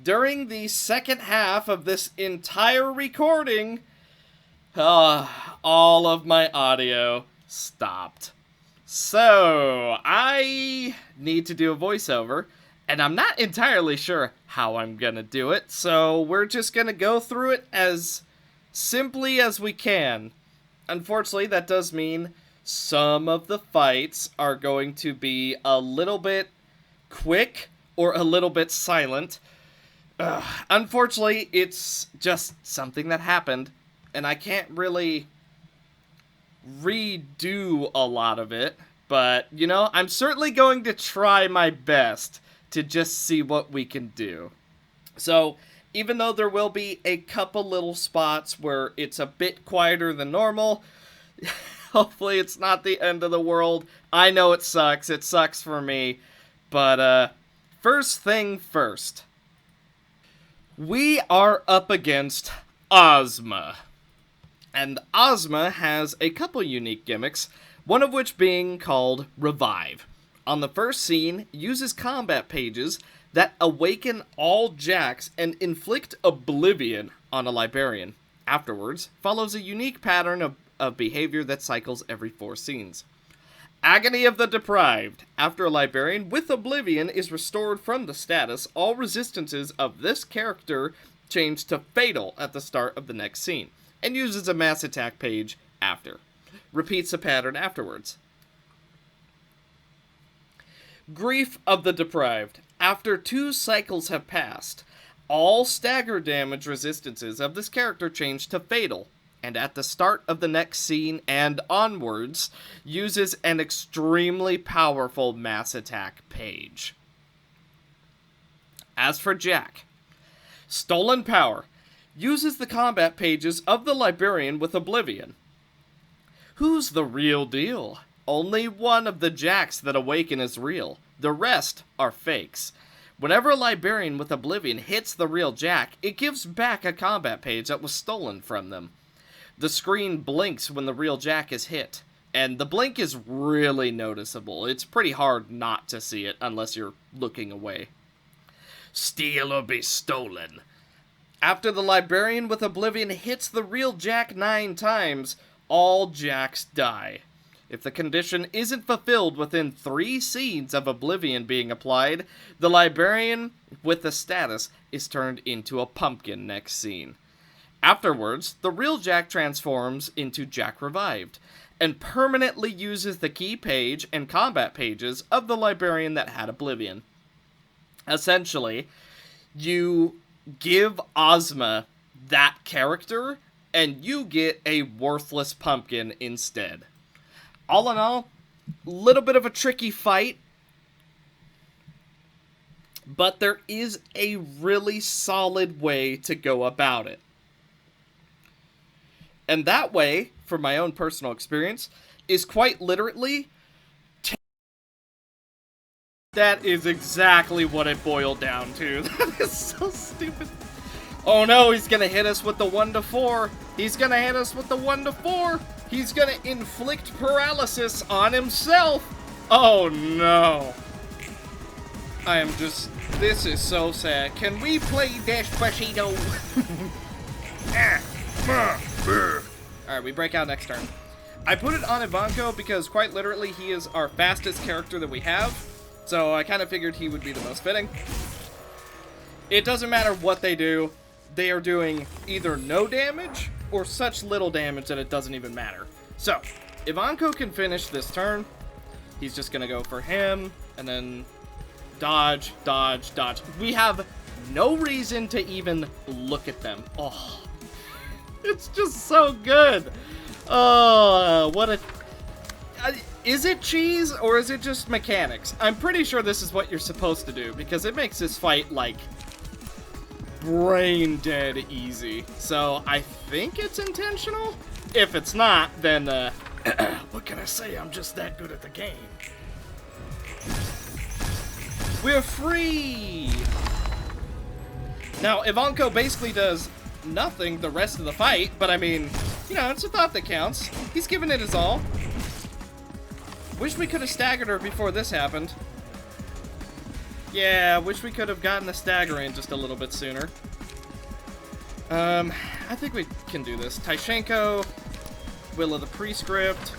During the second half of this entire recording, all of my audio stopped. So, I need to do a voiceover, and I'm not entirely sure how I'm gonna do it, so we're just gonna go through it as simply as we can. Unfortunately, that does mean some of the fights are going to be a little bit quick or a little bit silent. Unfortunately, it's just something that happened, and I can't really redo a lot of it, but, you know, I'm certainly going to try my best to just see what we can do. So, even though there will be a couple little spots where it's a bit quieter than normal, hopefully it's not the end of the world. I know it sucks for me, but, first thing first. We are up against Osma. And Osma has a couple unique gimmicks, one of which being called Revive. On the first scene, uses combat pages that awaken all jacks and inflict oblivion on a librarian. Afterwards, follows a unique pattern of behavior that cycles every 4 scenes. Agony of the Deprived. After a librarian with oblivion is restored from the status, all resistances of this character change to fatal at the start of the next scene, and uses a mass attack page after. Repeats the pattern afterwards. Grief of the Deprived. After 2 cycles have passed, all stagger damage resistances of this character change to fatal, and at the start of the next scene and onwards, uses an extremely powerful mass attack page. As for Jack, Stolen Power. Uses the combat pages of the librarian with oblivion. Who's the real deal? Only one of the jacks that awaken is real. The rest are fakes. Whenever a librarian with oblivion hits the real jack, it gives back a combat page that was stolen from them. The screen blinks when the real jack is hit, and the blink is really noticeable. It's pretty hard not to see it unless you're looking away. Steal or be stolen. After the librarian with oblivion hits the real jack 9 times, all jacks die. If the condition isn't fulfilled within 3 scenes of oblivion being applied, the librarian with the status is turned into a pumpkin next scene. Afterwards, the real Jack transforms into Jack Revived, and permanently uses the key page and combat pages of the librarian that had oblivion. Essentially, you give Osma that character, and you get a worthless pumpkin instead. All in all, a little bit of a tricky fight, but there is a really solid way to go about it. And that way, from my own personal experience, is quite literally... That is exactly what it boiled down to. That is so stupid. Oh no, he's gonna hit us with the 1-4. He's gonna hit us with the 1-4. He's gonna inflict paralysis on himself. Oh no. I am just... This is so sad. Can we play Despacito? Alright, we break out next turn. I put it on Ivanko because quite literally he is our fastest character that we have. So I kind of figured he would be the most fitting. It doesn't matter what they do. They are doing either no damage or such little damage that it doesn't even matter. So, Ivanko can finish this turn. He's just going to go for him and then dodge, dodge, dodge. We have no reason to even look at them. Oh, it's just so good. Oh, what a... Is it cheese, or is it just mechanics? I'm pretty sure this is what you're supposed to do, because it makes this fight, like, brain dead easy. So, I think it's intentional? If it's not, then, what can I say? I'm just that good at the game. We're free! Now, Ivanko basically does nothing the rest of the fight, but I mean, you know, it's a thought that counts. He's giving it his all. Wish we could have staggered her before this happened. Yeah, wish we could have gotten the stagger in just a little bit sooner. I think we can do this. Tyshenko, Will of the Prescript,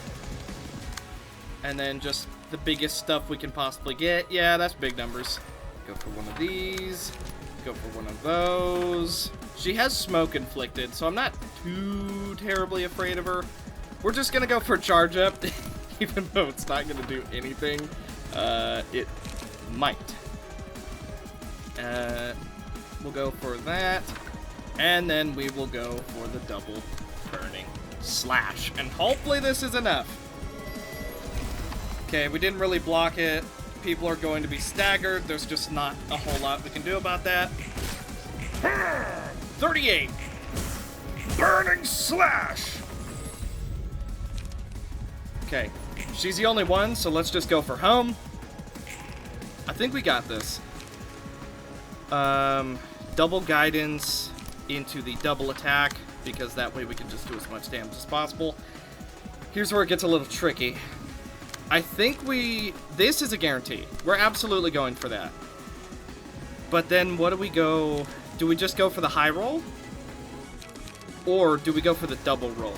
and then just the biggest stuff we can possibly get. Yeah, that's big numbers. Go for one of these. Go for one of those. She has smoke inflicted, so I'm not too terribly afraid of her. We're just gonna go for charge up. Even though it's not going to do anything, it might. We'll go for that, and then we will go for the double burning slash, and hopefully this is enough. Okay, we didn't really block it. People are going to be staggered. There's just not a whole lot we can do about that. 38! Burning slash! Okay. She's the only one, so let's just go for home. I think we got this. Double guidance into the double attack, because that way we can just do as much damage as possible. Here's where it gets a little tricky. I think this is a guarantee. We're absolutely going for that. But then what do we go? Do we just go for the high roll? Or do we go for the double roll?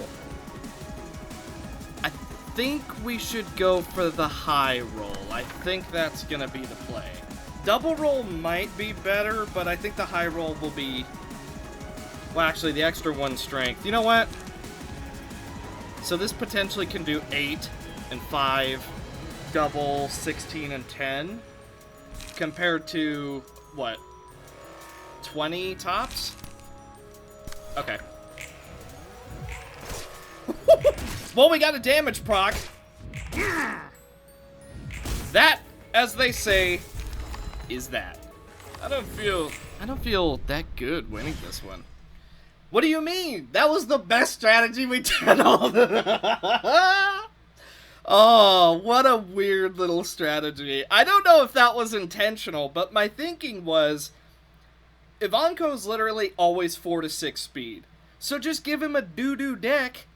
I think we should go for the high roll. I think that's gonna be the play. Double roll might be better, but I think the high roll will be... Well, actually, the extra 1 strength. You know what? So this potentially can do 8 and 5, double, 16 and 10, compared to, what, 20 tops? Okay. Well, we got a damage proc. That, as they say, is that. I don't feel that good winning this one. What do you mean? That was the best strategy we did all the... Oh, what a weird little strategy. I don't know if that was intentional, but my thinking was Ivanko's literally always 4 to 6 speed. So just give him a doo-doo deck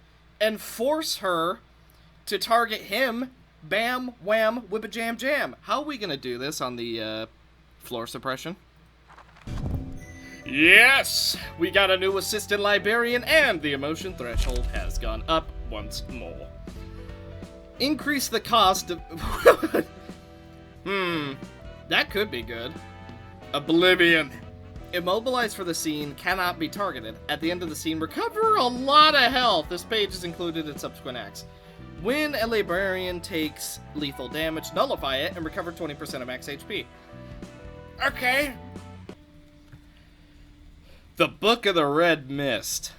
and force her to target him. Bam, wham, whip-a-jam-jam. How are we going to do this on the floor suppression? Yes! We got a new assistant librarian, and the emotion threshold has gone up once more. Increase the cost of... that could be good. Oblivion. Immobilized for the scene, cannot be targeted. At the end of the scene, recover a lot of health. This page is included in subsequent acts. When a librarian takes lethal damage, nullify it and recover 20% of max HP. Okay. The Book of the Red Mist.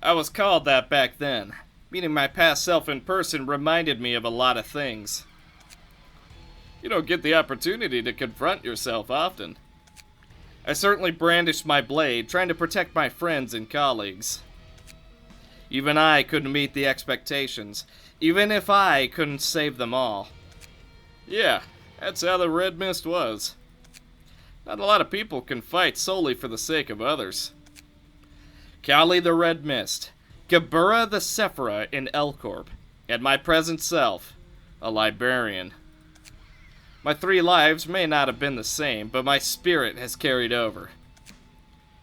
I was called that back then. Meeting my past self in person reminded me of a lot of things. You don't get the opportunity to confront yourself often. I certainly brandished my blade, trying to protect my friends and colleagues. Even I couldn't meet the expectations, even if I couldn't save them all. Yeah, that's how the Red Mist was. Not a lot of people can fight solely for the sake of others. Kali the Red Mist, Gebura the Sephira in Elcorp, and my present self, a librarian. My 3 lives may not have been the same, but my spirit has carried over.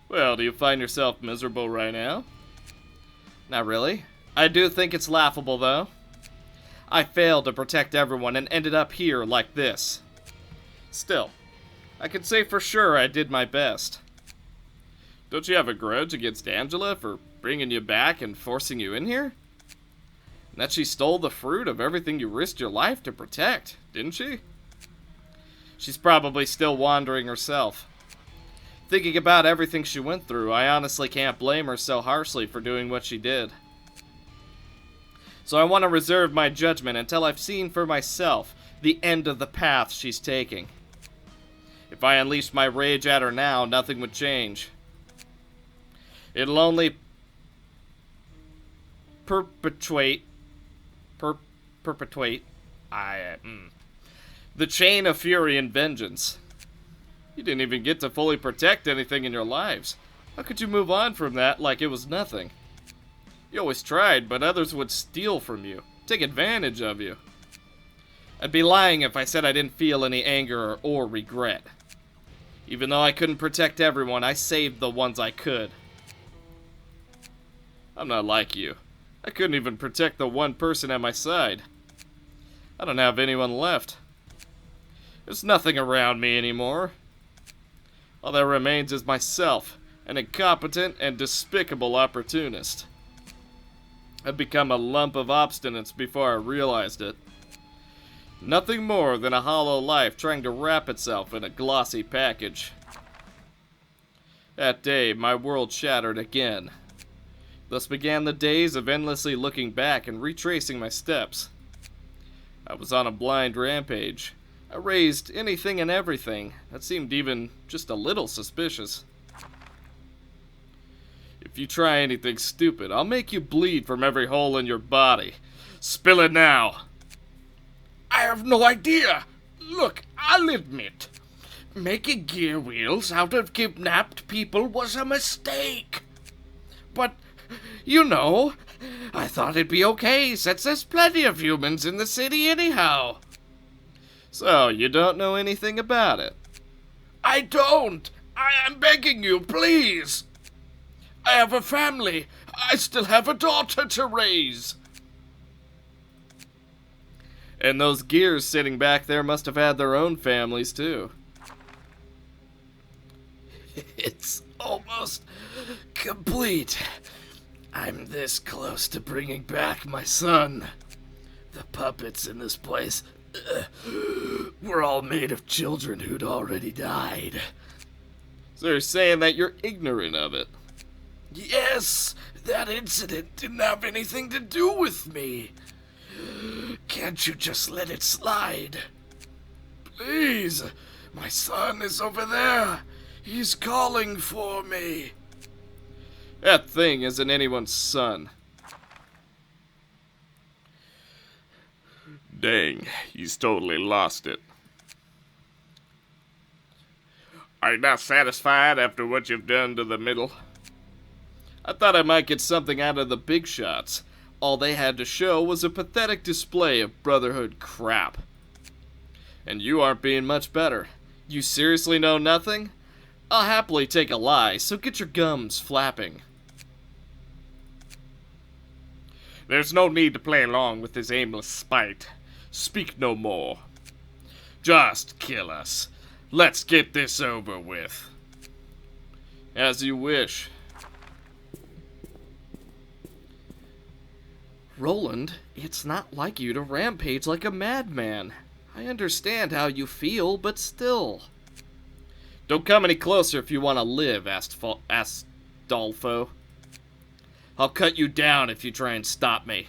Well, do you find yourself miserable right now? Not really. I do think it's laughable, though. I failed to protect everyone and ended up here like this. Still, I can say for sure I did my best. Don't you have a grudge against Angela for bringing you back and forcing you in here? And that she stole the fruit of everything you risked your life to protect, didn't she? She's probably still wandering herself. Thinking about everything she went through, I honestly can't blame her so harshly for doing what she did. So I want to reserve my judgment until I've seen for myself the end of the path she's taking. If I unleashed my rage at her now, nothing would change. It'll only perpetuate the chain of fury and vengeance. You didn't even get to fully protect anything in your lives. How could you move on from that like it was nothing? You always tried, but others would steal from you, take advantage of you. I'd be lying if I said I didn't feel any anger or regret. Even though I couldn't protect everyone, I saved the ones I could. I'm not like you. I couldn't even protect the one person at my side. I don't have anyone left. There's nothing around me anymore. All that remains is myself, an incompetent and despicable opportunist. I'd become a lump of obstinance before I realized it. Nothing more than a hollow life trying to wrap itself in a glossy package. That day, my world shattered again. Thus began the days of endlessly looking back and retracing my steps. I was on a blind rampage. I raised anything and everything that seemed even just a little suspicious. If you try anything stupid, I'll make you bleed from every hole in your body. Spill it now. I have no idea. Look, I'll admit, making gear wheels out of kidnapped people was a mistake. But, you know, I thought it'd be okay since there's plenty of humans in the city anyhow. So, you don't know anything about it? I don't. I am begging you, please. I have a family. I still have a daughter to raise. And those gears sitting back there must have had their own families, too. It's almost complete. I'm this close to bringing back my son. The puppets in this place were all made of children who'd already died. So you're saying that you're ignorant of it? Yes, that incident didn't have anything to do with me. Can't you just let it slide? Please, my son is over there. He's calling for me. That thing isn't anyone's son. Dang, he's totally lost it. Are you not satisfied after what you've done to the middle? I thought I might get something out of the big shots. All they had to show was a pathetic display of Brotherhood crap. And you aren't being much better. You seriously know nothing? I'll happily take a lie, so get your gums flapping. There's no need to play along with this aimless spite. Speak no more. Just kill us. Let's get this over with. As you wish. Roland, it's not like you to rampage like a madman. I understand how you feel, but still. Don't come any closer if you want to live, Astolfo. I'll cut you down if you try and stop me.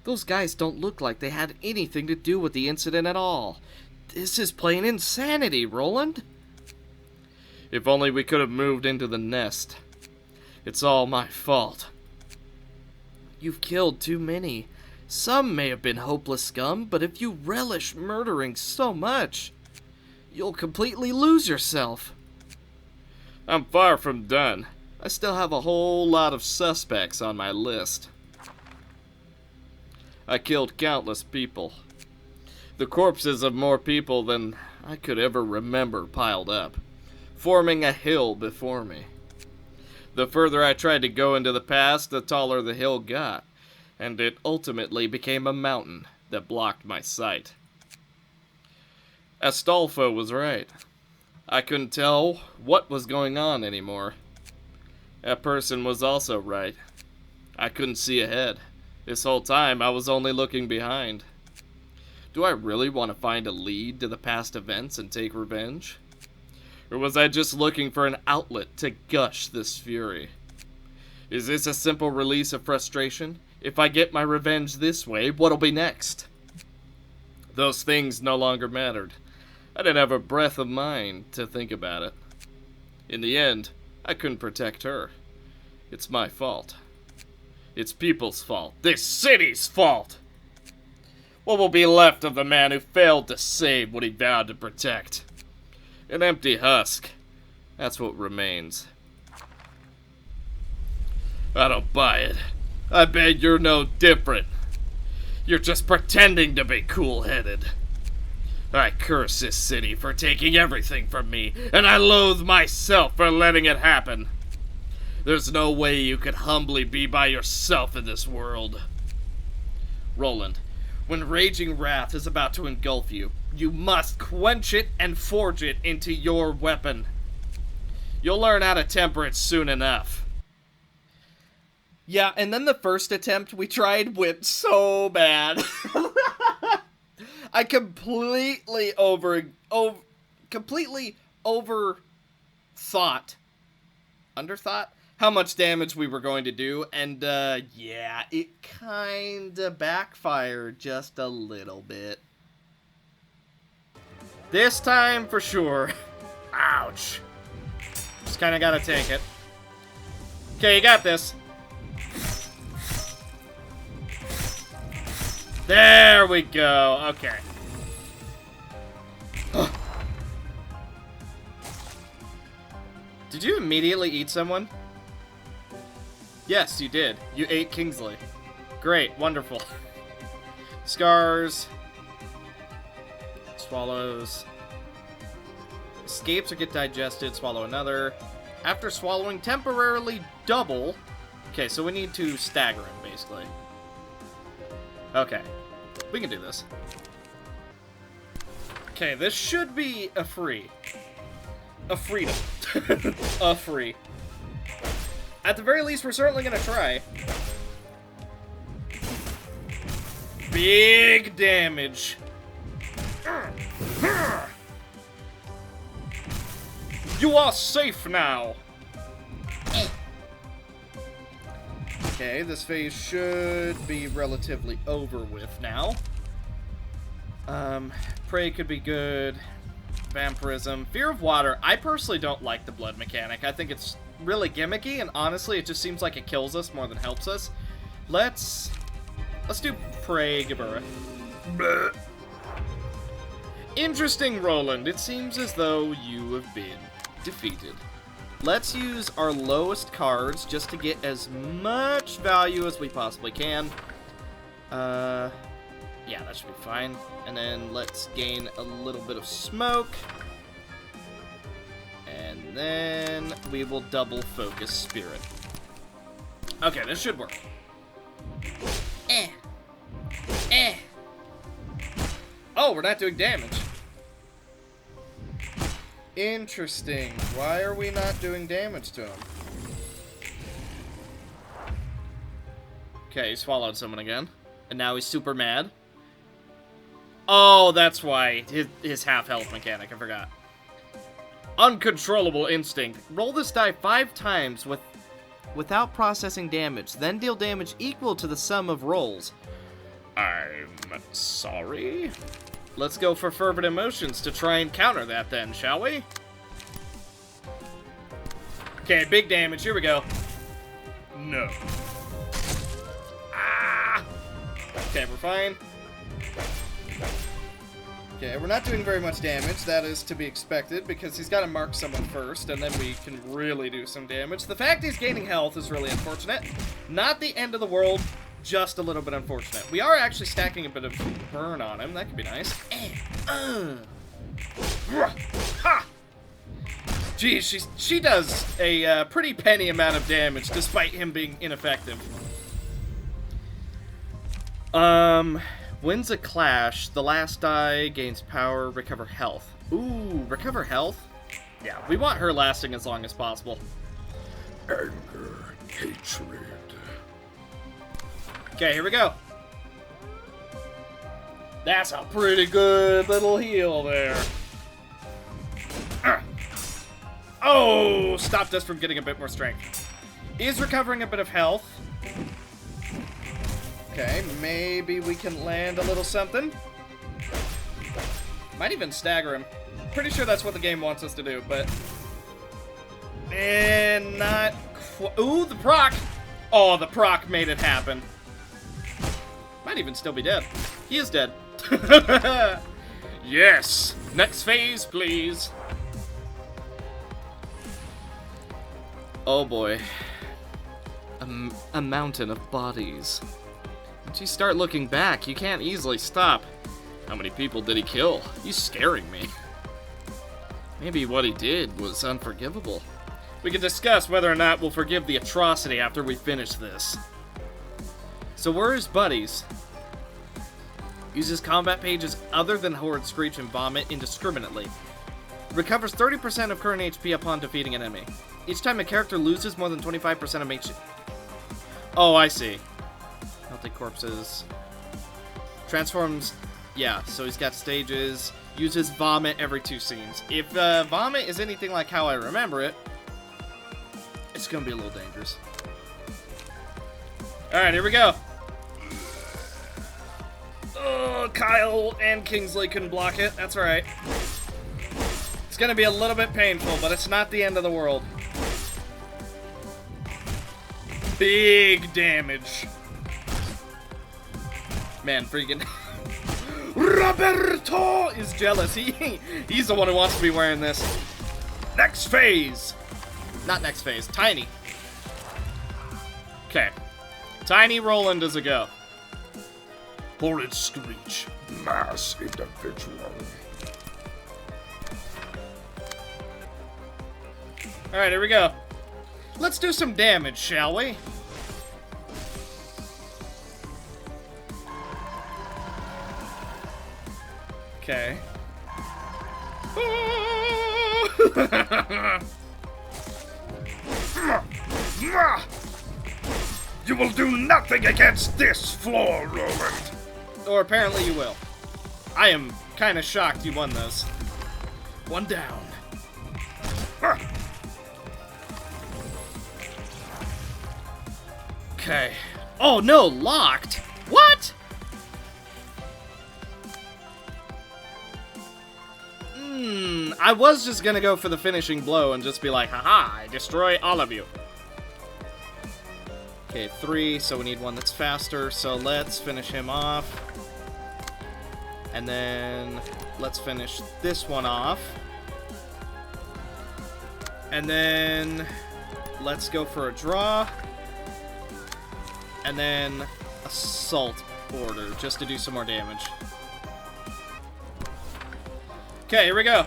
Those guys don't look like they had anything to do with the incident at all. This is plain insanity, Roland. If only we could have moved into the nest. It's all my fault. You've killed too many. Some may have been hopeless scum, but if you relish murdering so much, you'll completely lose yourself. I'm far from done. I still have a whole lot of suspects on my list. I killed countless people. The corpses of more people than I could ever remember piled up, forming a hill before me. The further I tried to go into the past, the taller the hill got, and it ultimately became a mountain that blocked my sight. Astolfo was right. I couldn't tell what was going on anymore. That person was also right. I couldn't see ahead. This whole time, I was only looking behind. Do I really want to find a lead to the past events and take revenge? Or was I just looking for an outlet to gush this fury? Is this a simple release of frustration? If I get my revenge this way, what'll be next? Those things no longer mattered. I didn't have a breath of mind to think about it. In the end, I couldn't protect her. It's my fault. It's people's fault. This city's fault! What will be left of the man who failed to save what he vowed to protect? An empty husk. That's what remains. I don't buy it. I bet you're no different. You're just pretending to be cool-headed. I curse this city for taking everything from me, and I loathe myself for letting it happen. There's no way you could humbly be by yourself in this world. Roland, when raging wrath is about to engulf you, you must quench it and forge it into your weapon. You'll learn how to temper it soon enough. Yeah, and then the first attempt we tried went so bad. I completely overthought how much damage we were going to do, and yeah, it kinda backfired just a little bit. This time for sure. Ouch. Just kinda gotta take it. Okay, you got this. There we go. Okay. Did you immediately eat someone? Yes, you did. You ate Kingsley. Great. Wonderful. Scars. Swallows. Escapes or get digested. Swallow another. After swallowing, temporarily double. Okay, so we need to stagger him, basically. Okay. We can do this. Okay, this should be a free. A freedom. A free. At the very least, we're certainly gonna try. Big damage. You are safe now. Okay, this phase should be relatively over with now. Prey could be good. Vampirism. Fear of water. I personally don't like the blood mechanic. I think it's really gimmicky, and honestly, it just seems like it kills us more than helps us. Let's do Prey Gabura. Interesting, Roland. It seems as though you have been defeated. Let's use our lowest cards just to get as much value as we possibly can. Yeah, that should be fine. And then let's gain a little bit of smoke. And then we will double focus spirit. Okay, this should work. Oh, we're not doing damage. Interesting. Why are we not doing damage to him? Okay, he swallowed someone again. And now he's super mad. Oh, that's why. His half-health mechanic, I forgot. Uncontrollable instinct. Roll this die 5 times without processing damage. Then deal damage equal to the sum of rolls. I'm sorry? Let's go for fervent emotions to try and counter that then, shall we? Okay, big damage. Here we go. No. Ah! Okay, we're fine. Okay, we're not doing very much damage. That is to be expected, because he's got to mark someone first, and then we can really do some damage. The fact he's gaining health is really unfortunate. Not the end of the world, just a little bit unfortunate. We are actually stacking a bit of burn on him. That could be nice. Ha! Geez, she does a pretty penny amount of damage, despite him being ineffective. Wins a clash. The last die gains power, recover health. Ooh, recover health? Yeah, we want her lasting as long as possible. Anger, hatred. Okay, here we go. That's a pretty good little heal there. Oh, stopped us from getting a bit more strength. Is recovering a bit of health. Okay, maybe we can land a little something. Might even stagger him. Pretty sure that's what the game wants us to do, but... And not... Ooh, the proc! Oh, the proc made it happen. Might even still be dead. He is dead. Yes! Next phase, please. Oh boy. A mountain of bodies. Once you start looking back, you can't easily stop. How many people did he kill? He's scaring me. Maybe what he did was unforgivable. We can discuss whether or not we'll forgive the atrocity after we finish this. So where are his buddies? Uses combat pages other than Horde, Screech, and Vomit indiscriminately. Recovers 30% of current HP upon defeating an enemy. Each time a character loses more than 25% of HP. Oh, I see. Healthy corpses. Transforms... Yeah, so he's got stages. Uses Vomit every 2 scenes. If Vomit is anything like how I remember it, it's gonna be a little dangerous. Alright, here we go. Oh, Kyle and Kingsley couldn't block it. That's alright. It's gonna be a little bit painful, but it's not the end of the world. Big damage. Man, freaking... Roberto is jealous. He's the one who wants to be wearing this. Next phase. Not next phase. Tiny. Okay. Tiny Roland is a go. Horrid Screech. Mass individual. Alright, here we go. Let's do some damage, shall we? Okay. You will do nothing against this floor, Roland. Or apparently you will. I am kind of shocked you won this. One down. Okay. Oh no, locked? What? I was just gonna go for the finishing blow and just be like, haha, I destroy all of you. Okay, 3, so we need one that's faster, so let's finish him off. And then let's finish this one off. And then let's go for a draw. And then assault order, just to do some more damage. Okay, here we go.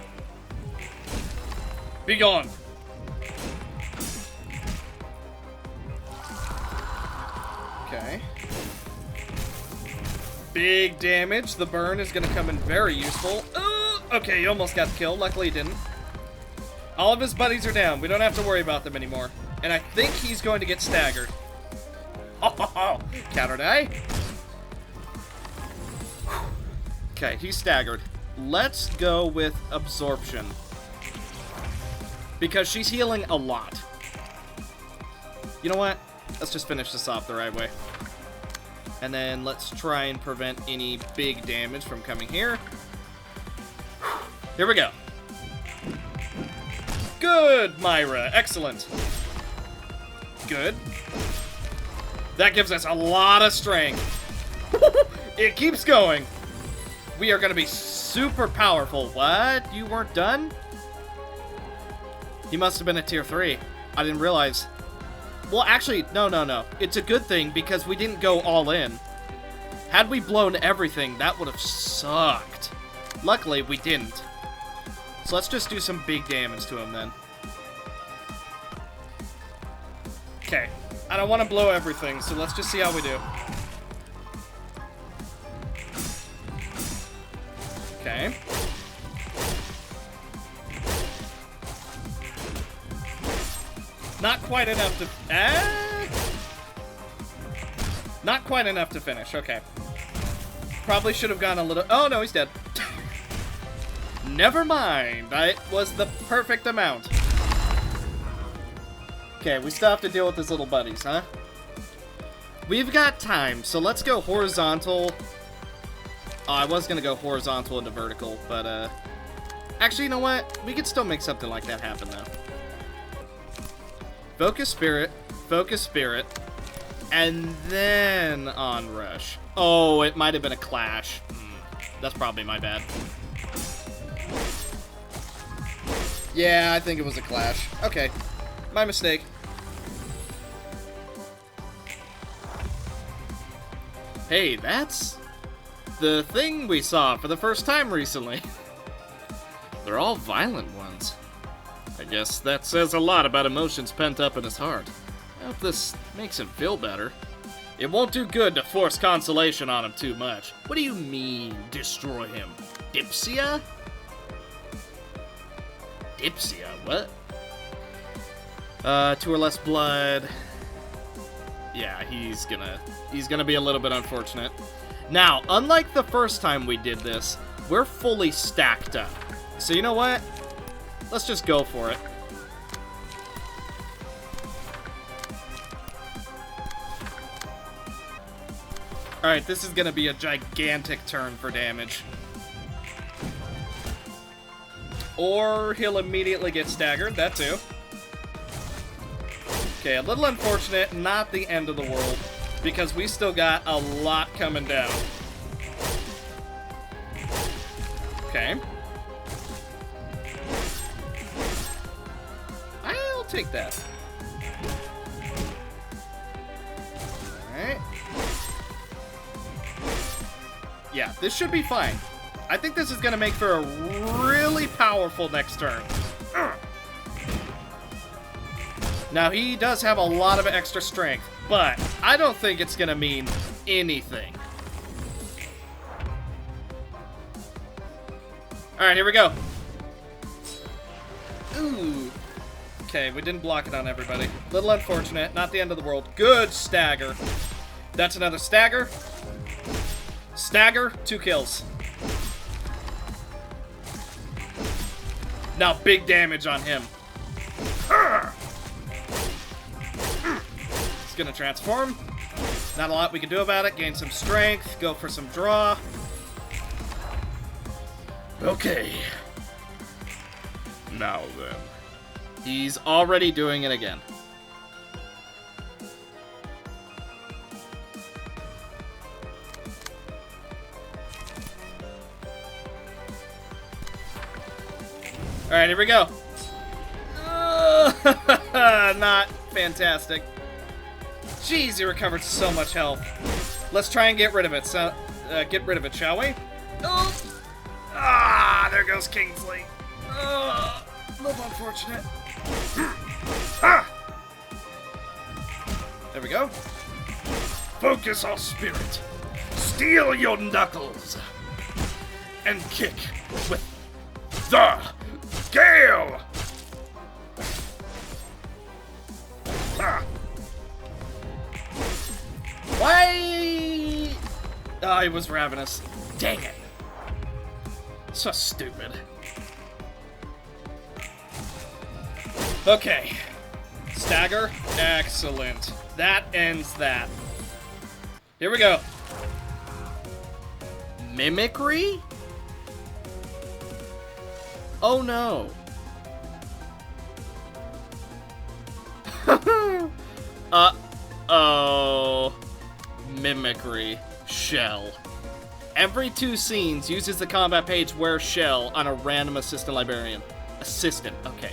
Be gone. Okay. Big damage. The burn is going to come in very useful. Okay, he almost got killed. Luckily he didn't. All of his buddies are down. We don't have to worry about them anymore. And I think he's going to get staggered. Oh, counter die. Okay, he's staggered. Let's go with absorption. Because she's healing a lot. You know what? Let's just finish this off the right way. And then let's try and prevent any big damage from coming here. Here we go. Good, Myra. Excellent. Good. That gives us a lot of strength. It keeps going. We are going to be super powerful. What? You weren't done? He must have been a tier 3. I didn't realize. Well, actually, no. It's a good thing because we didn't go all in. Had we blown everything, that would have sucked. Luckily, we didn't. So let's just do some big damage to him then. Okay. I don't want to blow everything, so let's just see how we do. Okay. Not quite enough to... Not quite enough to finish. Okay. Probably should have gone a little... Oh, no, he's dead. Never mind. It was the perfect amount. Okay, we still have to deal with his little buddies, huh? We've got time, so let's go horizontal. Oh, I was gonna go horizontal into vertical, but, actually, you know what? We could still make something like that happen, though. Focus Spirit, and then Onrush. Oh, it might have been a clash. That's probably my bad. Yeah, I think it was a clash. Okay, my mistake. Hey, that's the thing we saw for the first time recently. They're all violent ones. I guess that says a lot about emotions pent up in his heart. I hope this makes him feel better. It won't do good to force consolation on him too much. What do you mean, destroy him? Dipsia? Dipsia, what? 2 or less blood. Yeah, he's gonna be a little bit unfortunate. Now, unlike the first time we did this, we're fully stacked up. So you know what? Let's just go for it. Alright, this is gonna be a gigantic turn for damage. Or he'll immediately get staggered, that too. Okay, a little unfortunate, not the end of the world, because we still got a lot coming down. Okay. I'll take that. Alright. Yeah, this should be fine. I think this is going to make for a really powerful next turn. Now, he does have a lot of extra strength, but I don't think it's going to mean anything. Alright, here we go. Ooh. Okay, we didn't block it on everybody. Little unfortunate, not the end of the world. Good stagger. That's another stagger. Stagger, 2 kills. Now big damage on him. He's gonna transform. Not a lot we can do about it. Gain some strength. Go for some draw. Okay. Now then. He's already doing it again. Alright, here we go. Not fantastic. Jeez, he recovered so much health. Let's try and get rid of it. So, get rid of it, shall we? Oh! Ah, there goes Kingsley. A little unfortunate. There we go. Focus our spirit. Steel your knuckles. And kick with the gale. Why? Oh, he was ravenous. Dang it. So stupid. Okay. Stagger. Excellent. That ends that. Here we go. Mimicry? Oh no. Uh-oh. Mimicry. Shell. Every 2 scenes uses the combat page where Shell on a random assistant librarian. Assistant, okay.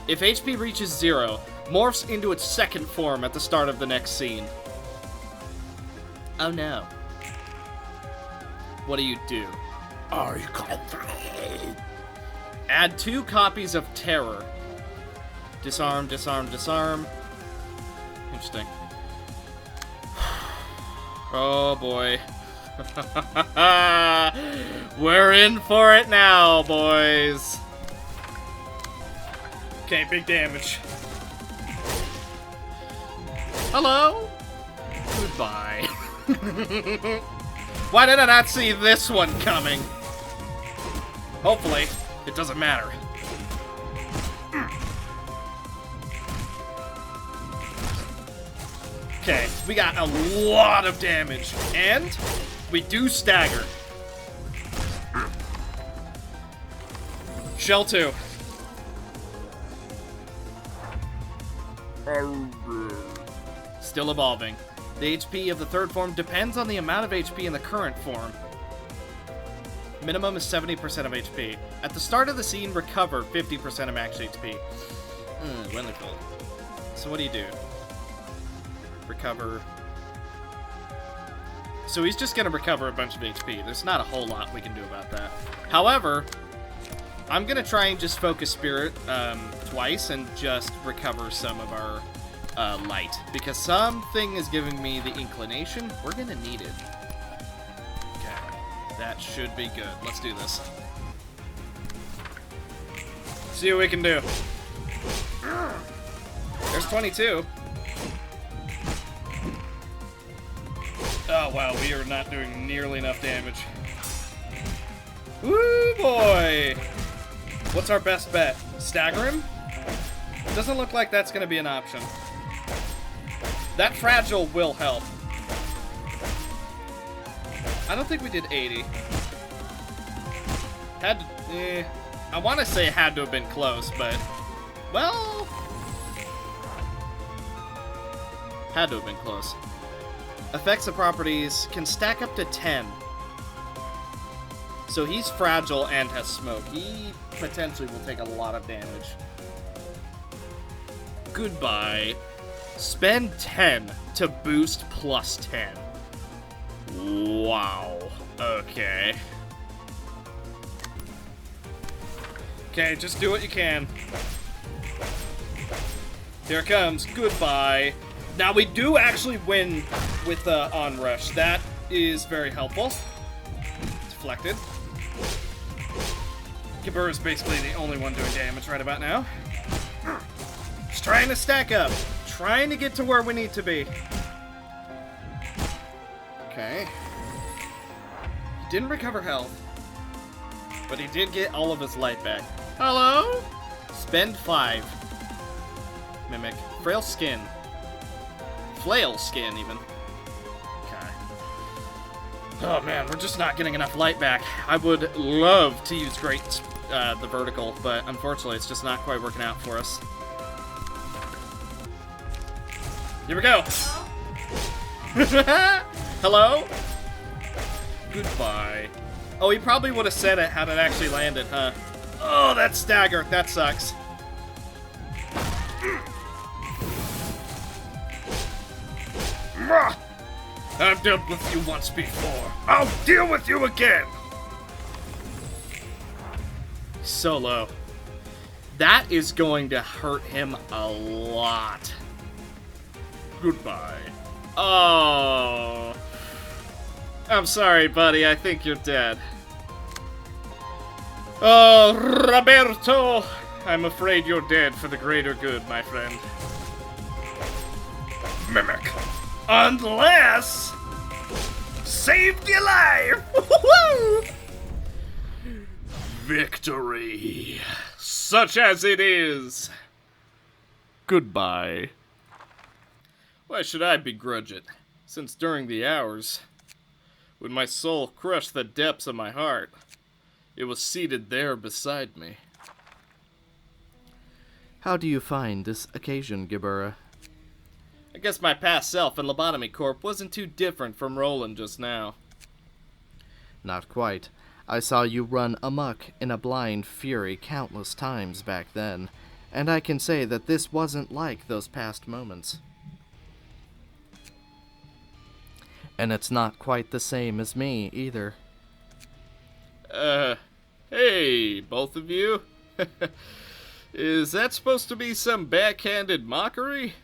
If HP reaches 0, morphs into its second form at the start of the next scene. Oh no. What do? Are you confident? Add 2 copies of Terror. Disarm, disarm, disarm. Interesting. Oh boy. We're in for it now, boys. Okay, big damage. Hello? Goodbye. Why did I not see this one coming? Hopefully, it doesn't matter. Okay, we got a lot of damage, and we do stagger. Shell 2. Still evolving. The HP of the third form depends on the amount of HP in the current form. Minimum is 70% of HP. At the start of the scene, recover 50% of max HP. Wonderful. So what do you do? Recover. So he's just gonna recover a bunch of HP. There's not a whole lot we can do about that. However, I'm gonna try and just focus Spirit twice and just recover some of our light. Because something is giving me the inclination. We're gonna need it. Okay, that should be good. Let's do this. See what we can do. There's 22. Oh wow, we are not doing nearly enough damage. Woo boy! What's our best bet? Stagger him? Doesn't look like that's gonna be an option. That fragile will help. I don't think we did 80. I want to say it had to have been close, but well, had to have been close. Effects and properties can stack up to 10. So he's fragile and has smoke. He potentially will take a lot of damage. Goodbye. Spend 10 to boost plus 10. Wow. Okay. Okay, just do what you can. Here it comes. Goodbye. Now we do actually win with onrush. That is very helpful. Deflected. Kitteh is basically the only one doing damage right about now. Just trying to stack up. Trying to get to where we need to be. Okay. He didn't recover health, but he did get all of his light back. Hello? Spend 5. Mimic. Frail skin. Flail skin, even. Okay. Oh man, we're just not getting enough light back. I would love to use the vertical, but unfortunately it's just not quite working out for us. Here we go. Hello? Goodbye. Oh, he probably would have said it had it actually landed, huh? Oh, that stagger. That sucks. I've dealt with you once before. I'll deal with you again. So low. That is going to hurt him a lot. Goodbye. Oh. I'm sorry, buddy. I think you're dead. Oh, Roberto. I'm afraid you're dead for the greater good, my friend. Mimic. Unless... Saved your life! Victory. Such as it is. Goodbye. Why should I begrudge it, since during the hours, when my soul crushed the depths of my heart, it was seated there beside me. How do you find this occasion, Gibera? I guess my past self in Lobotomy Corp wasn't too different from Roland just now. Not quite. I saw you run amok in a blind fury countless times back then, and I can say that this wasn't like those past moments. And it's not quite the same as me, either. Hey, both of you? Is that supposed to be some backhanded mockery?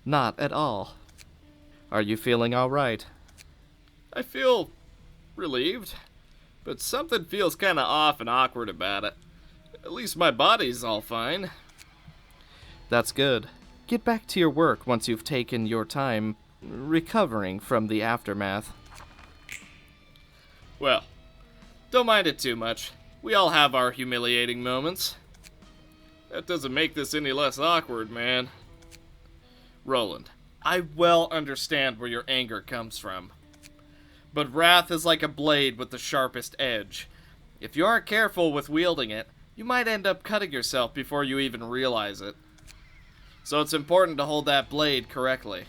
Not at all. Are you feeling all right? I feel relieved, but something feels kind of off and awkward about it. At least my body's all fine. That's good. Get back to your work once you've taken your time recovering from the aftermath. Well, don't mind it too much. We all have our humiliating moments. That doesn't make this any less awkward, man. Roland, I well understand where your anger comes from. But wrath is like a blade with the sharpest edge. If you aren't careful with wielding it, you might end up cutting yourself before you even realize it. So it's important to hold that blade correctly.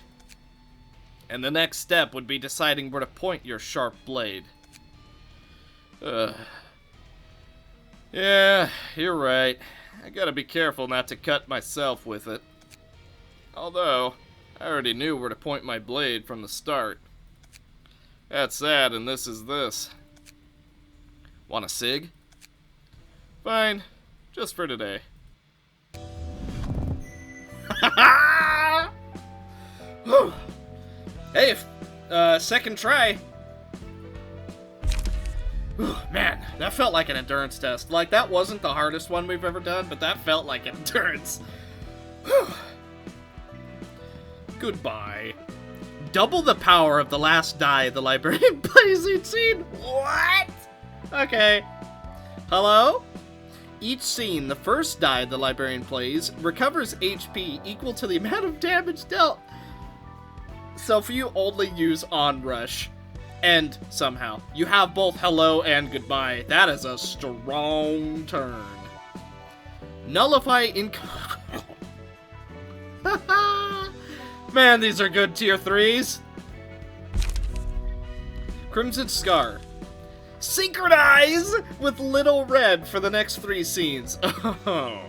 And the next step would be deciding where to point your sharp blade. Yeah, you're right. I gotta be careful not to cut myself with it. Although, I already knew where to point my blade from the start. That's that, and this is this. Want a cig? Fine, just for today. Hey, second try. Man, that felt like an endurance test. Like, that wasn't the hardest one we've ever done, but that felt like endurance. Goodbye. Double the power of the last die the librarian plays each scene. What? Okay. Hello? Each scene, the first die the librarian plays recovers HP equal to the amount of damage dealt. So if you only use Onrush, and somehow you have both hello and goodbye, that is a strong turn. Nullify Man, these are good tier 3s. Crimson Scar. Synchronize with Little Red for the next 3 scenes. Oh.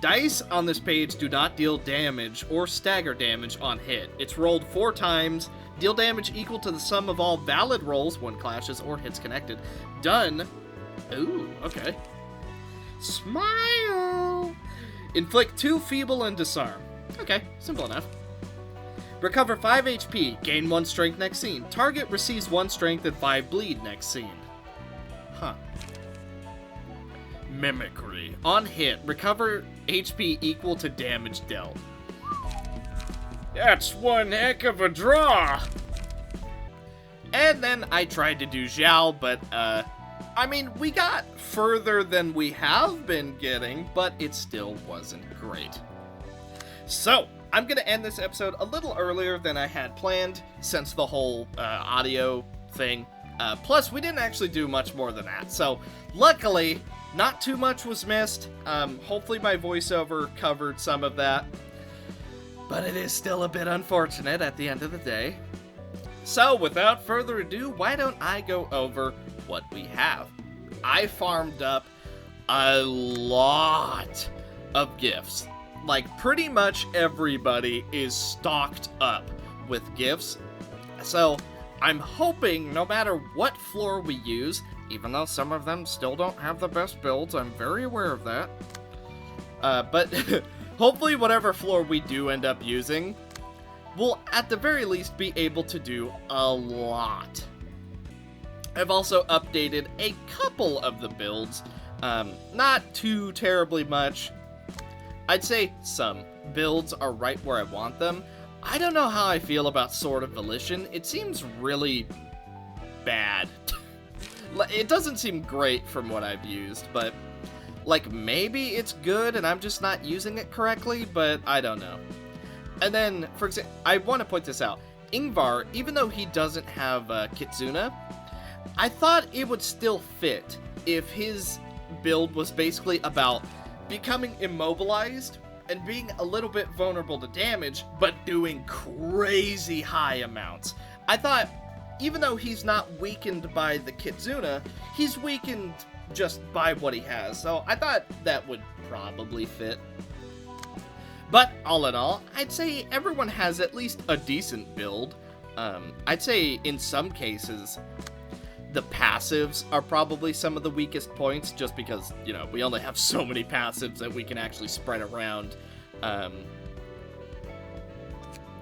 Dice on this page do not deal damage or stagger damage on hit. It's rolled 4 times. Deal damage equal to the sum of all valid rolls, 1 clashes, or hits connected. Done. Ooh, okay. Smile. Inflict 2 feeble and disarm. Okay, simple enough. Recover 5 HP, gain 1 strength next scene. Target receives 1 strength and 5 bleed next scene. Huh. Mimicry. On hit, recover HP equal to damage dealt. That's one heck of a draw. And then I tried to do Zhao, but, I mean, we got further than we have been getting, but it still wasn't great. So, I'm going to end this episode a little earlier than I had planned, since the whole audio thing. Plus, we didn't actually do much more than that. So, luckily, not too much was missed. Hopefully my voiceover covered some of that. But it is still a bit unfortunate at the end of the day. So, without further ado, why don't I go over what we have? I farmed up a lot of gifts. Like, pretty much everybody is stocked up with gifts. So, I'm hoping no matter what floor we use, even though some of them still don't have the best builds, I'm very aware of that. But hopefully whatever floor we do end up using, we'll at the very least be able to do a lot. I've also updated a couple of the builds. Not too terribly much. I'd say some builds are right where I want them. I don't know how I feel about Sword of Volition. It seems really bad. It doesn't seem great from what I've used, but like maybe it's good and I'm just not using it correctly, but I don't know. And then, for example, I want to point this out. Ingvar, even though he doesn't have Kitsuna, I thought it would still fit if his build was basically about becoming immobilized and being a little bit vulnerable to damage, but doing crazy high amounts. I thought, even though he's not weakened by the Kitsuna, he's weakened just by what he has, so I thought that would probably fit. But, all in all, I'd say everyone has at least a decent build. I'd say, in some cases, the passives are probably some of the weakest points, just because, you know, we only have so many passives that we can actually spread around.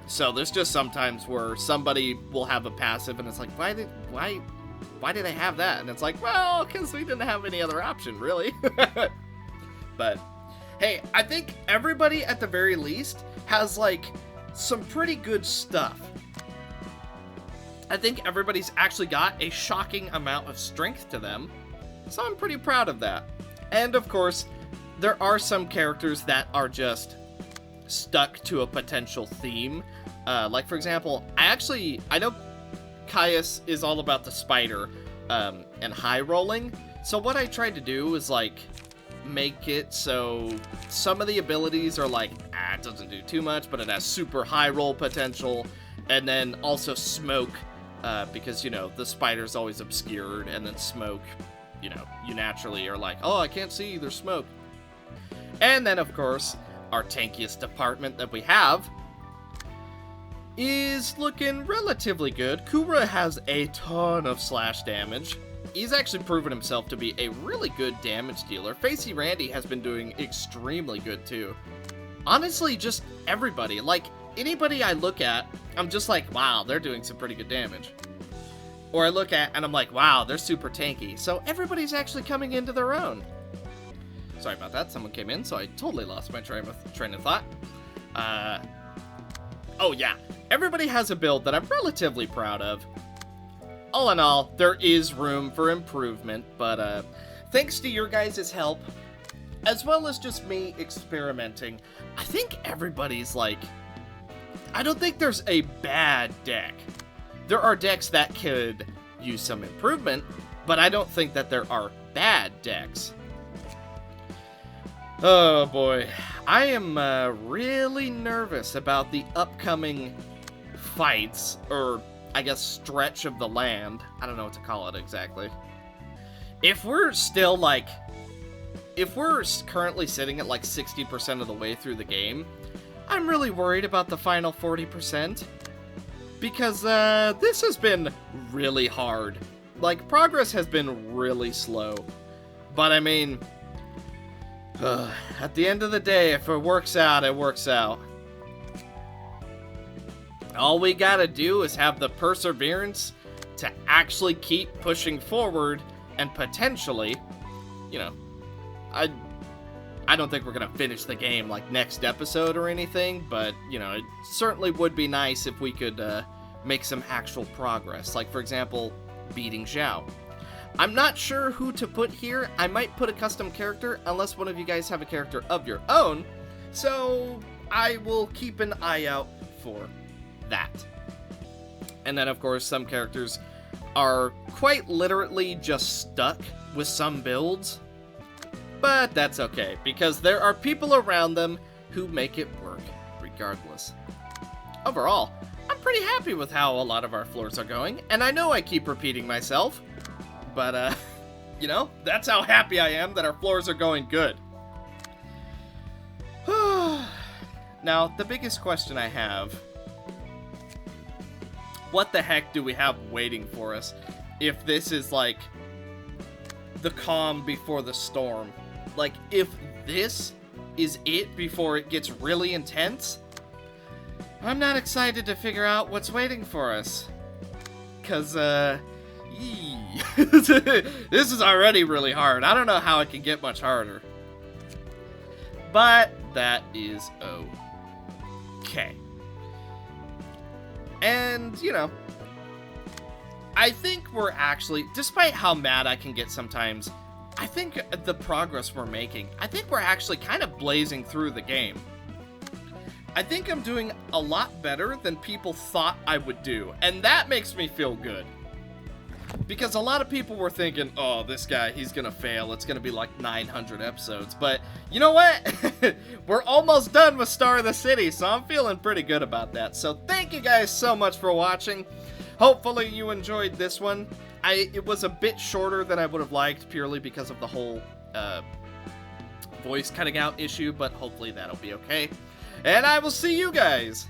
So there's just sometimes where somebody will have a passive and it's like, why did I have that? And it's like, well, because we didn't have any other option, really. But, hey, I think everybody at the very least has, like, some pretty good stuff. I think everybody's actually got a shocking amount of strength to them, so I'm pretty proud of that. And of course, there are some characters that are just stuck to a potential theme. Like, for example, I know Caius is all about the spider and high rolling. So what I tried to do is, like, make it so some of the abilities are like, it doesn't do too much, but it has super high roll potential. And then also smoke, because, you know, the spider's always obscured, and then smoke, you know, you naturally are like, oh, I can't see, there's smoke. And then, of course, our tankiest department that we have is looking relatively good. Kura has a ton of slash damage. He's actually proven himself to be a really good damage dealer. Facey Randy has been doing extremely good too. Honestly, just everybody. Like, anybody I look at, I'm just like, wow, they're doing some pretty good damage. Or I look at and I'm like, wow, they're super tanky. So everybody's actually coming into their own. Sorry about that, someone came in, so I totally lost my train of thought. Oh yeah, everybody has a build that I'm relatively proud of. All in all, there is room for improvement, but thanks to your guys' help, as well as just me experimenting, I think everybody's like, I don't think there's a bad deck. There are decks that could use some improvement, but I don't think that there are bad decks. Oh boy, I am really nervous about the upcoming fights, or I guess stretch of the land. I don't know what to call it exactly. If we're still like, if we're currently sitting at like 60% of the way through the game, I'm really worried about the final 40%. Because this has been really hard. Like, progress has been really slow. But I mean, at the end of the day, if it works out, it works out. All we gotta do is have the perseverance to actually keep pushing forward and potentially, you know, I don't think we're gonna finish the game like next episode or anything, but, you know, it certainly would be nice if we could make some actual progress. Like, for example, beating Zhao. I'm not sure who to put here. I might put a custom character unless one of you guys have a character of your own. So I will keep an eye out for that. And then, of course, some characters are quite literally just stuck with some builds. But that's okay, because there are people around them who make it work regardless. Overall, I'm pretty happy with how a lot of our floors are going, and I know I keep repeating myself, but, you know, that's how happy I am that our floors are going good. Now, the biggest question I have, what the heck do we have waiting for us if this is, like, the calm before the storm? Like, if this is it before it gets really intense, I'm not excited to figure out what's waiting for us. Because, this is already really hard. I don't know how it can get much harder. But that is okay. And, you know, I think we're actually, despite how mad I can get sometimes, I think the progress we're making, I think we're actually kind of blazing through the game. I think I'm doing a lot better than people thought I would do, and that makes me feel good. Because a lot of people were thinking, oh, this guy, he's gonna fail, it's gonna be like 900 episodes, but you know what? We're almost done with Star of the City, so I'm feeling pretty good about that. So thank you guys so much for watching. Hopefully you enjoyed this one. It was a bit shorter than I would have liked, purely because of the whole voice cutting out issue, but hopefully that'll be okay. And I will see you guys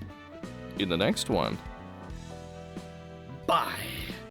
In the next one. bye.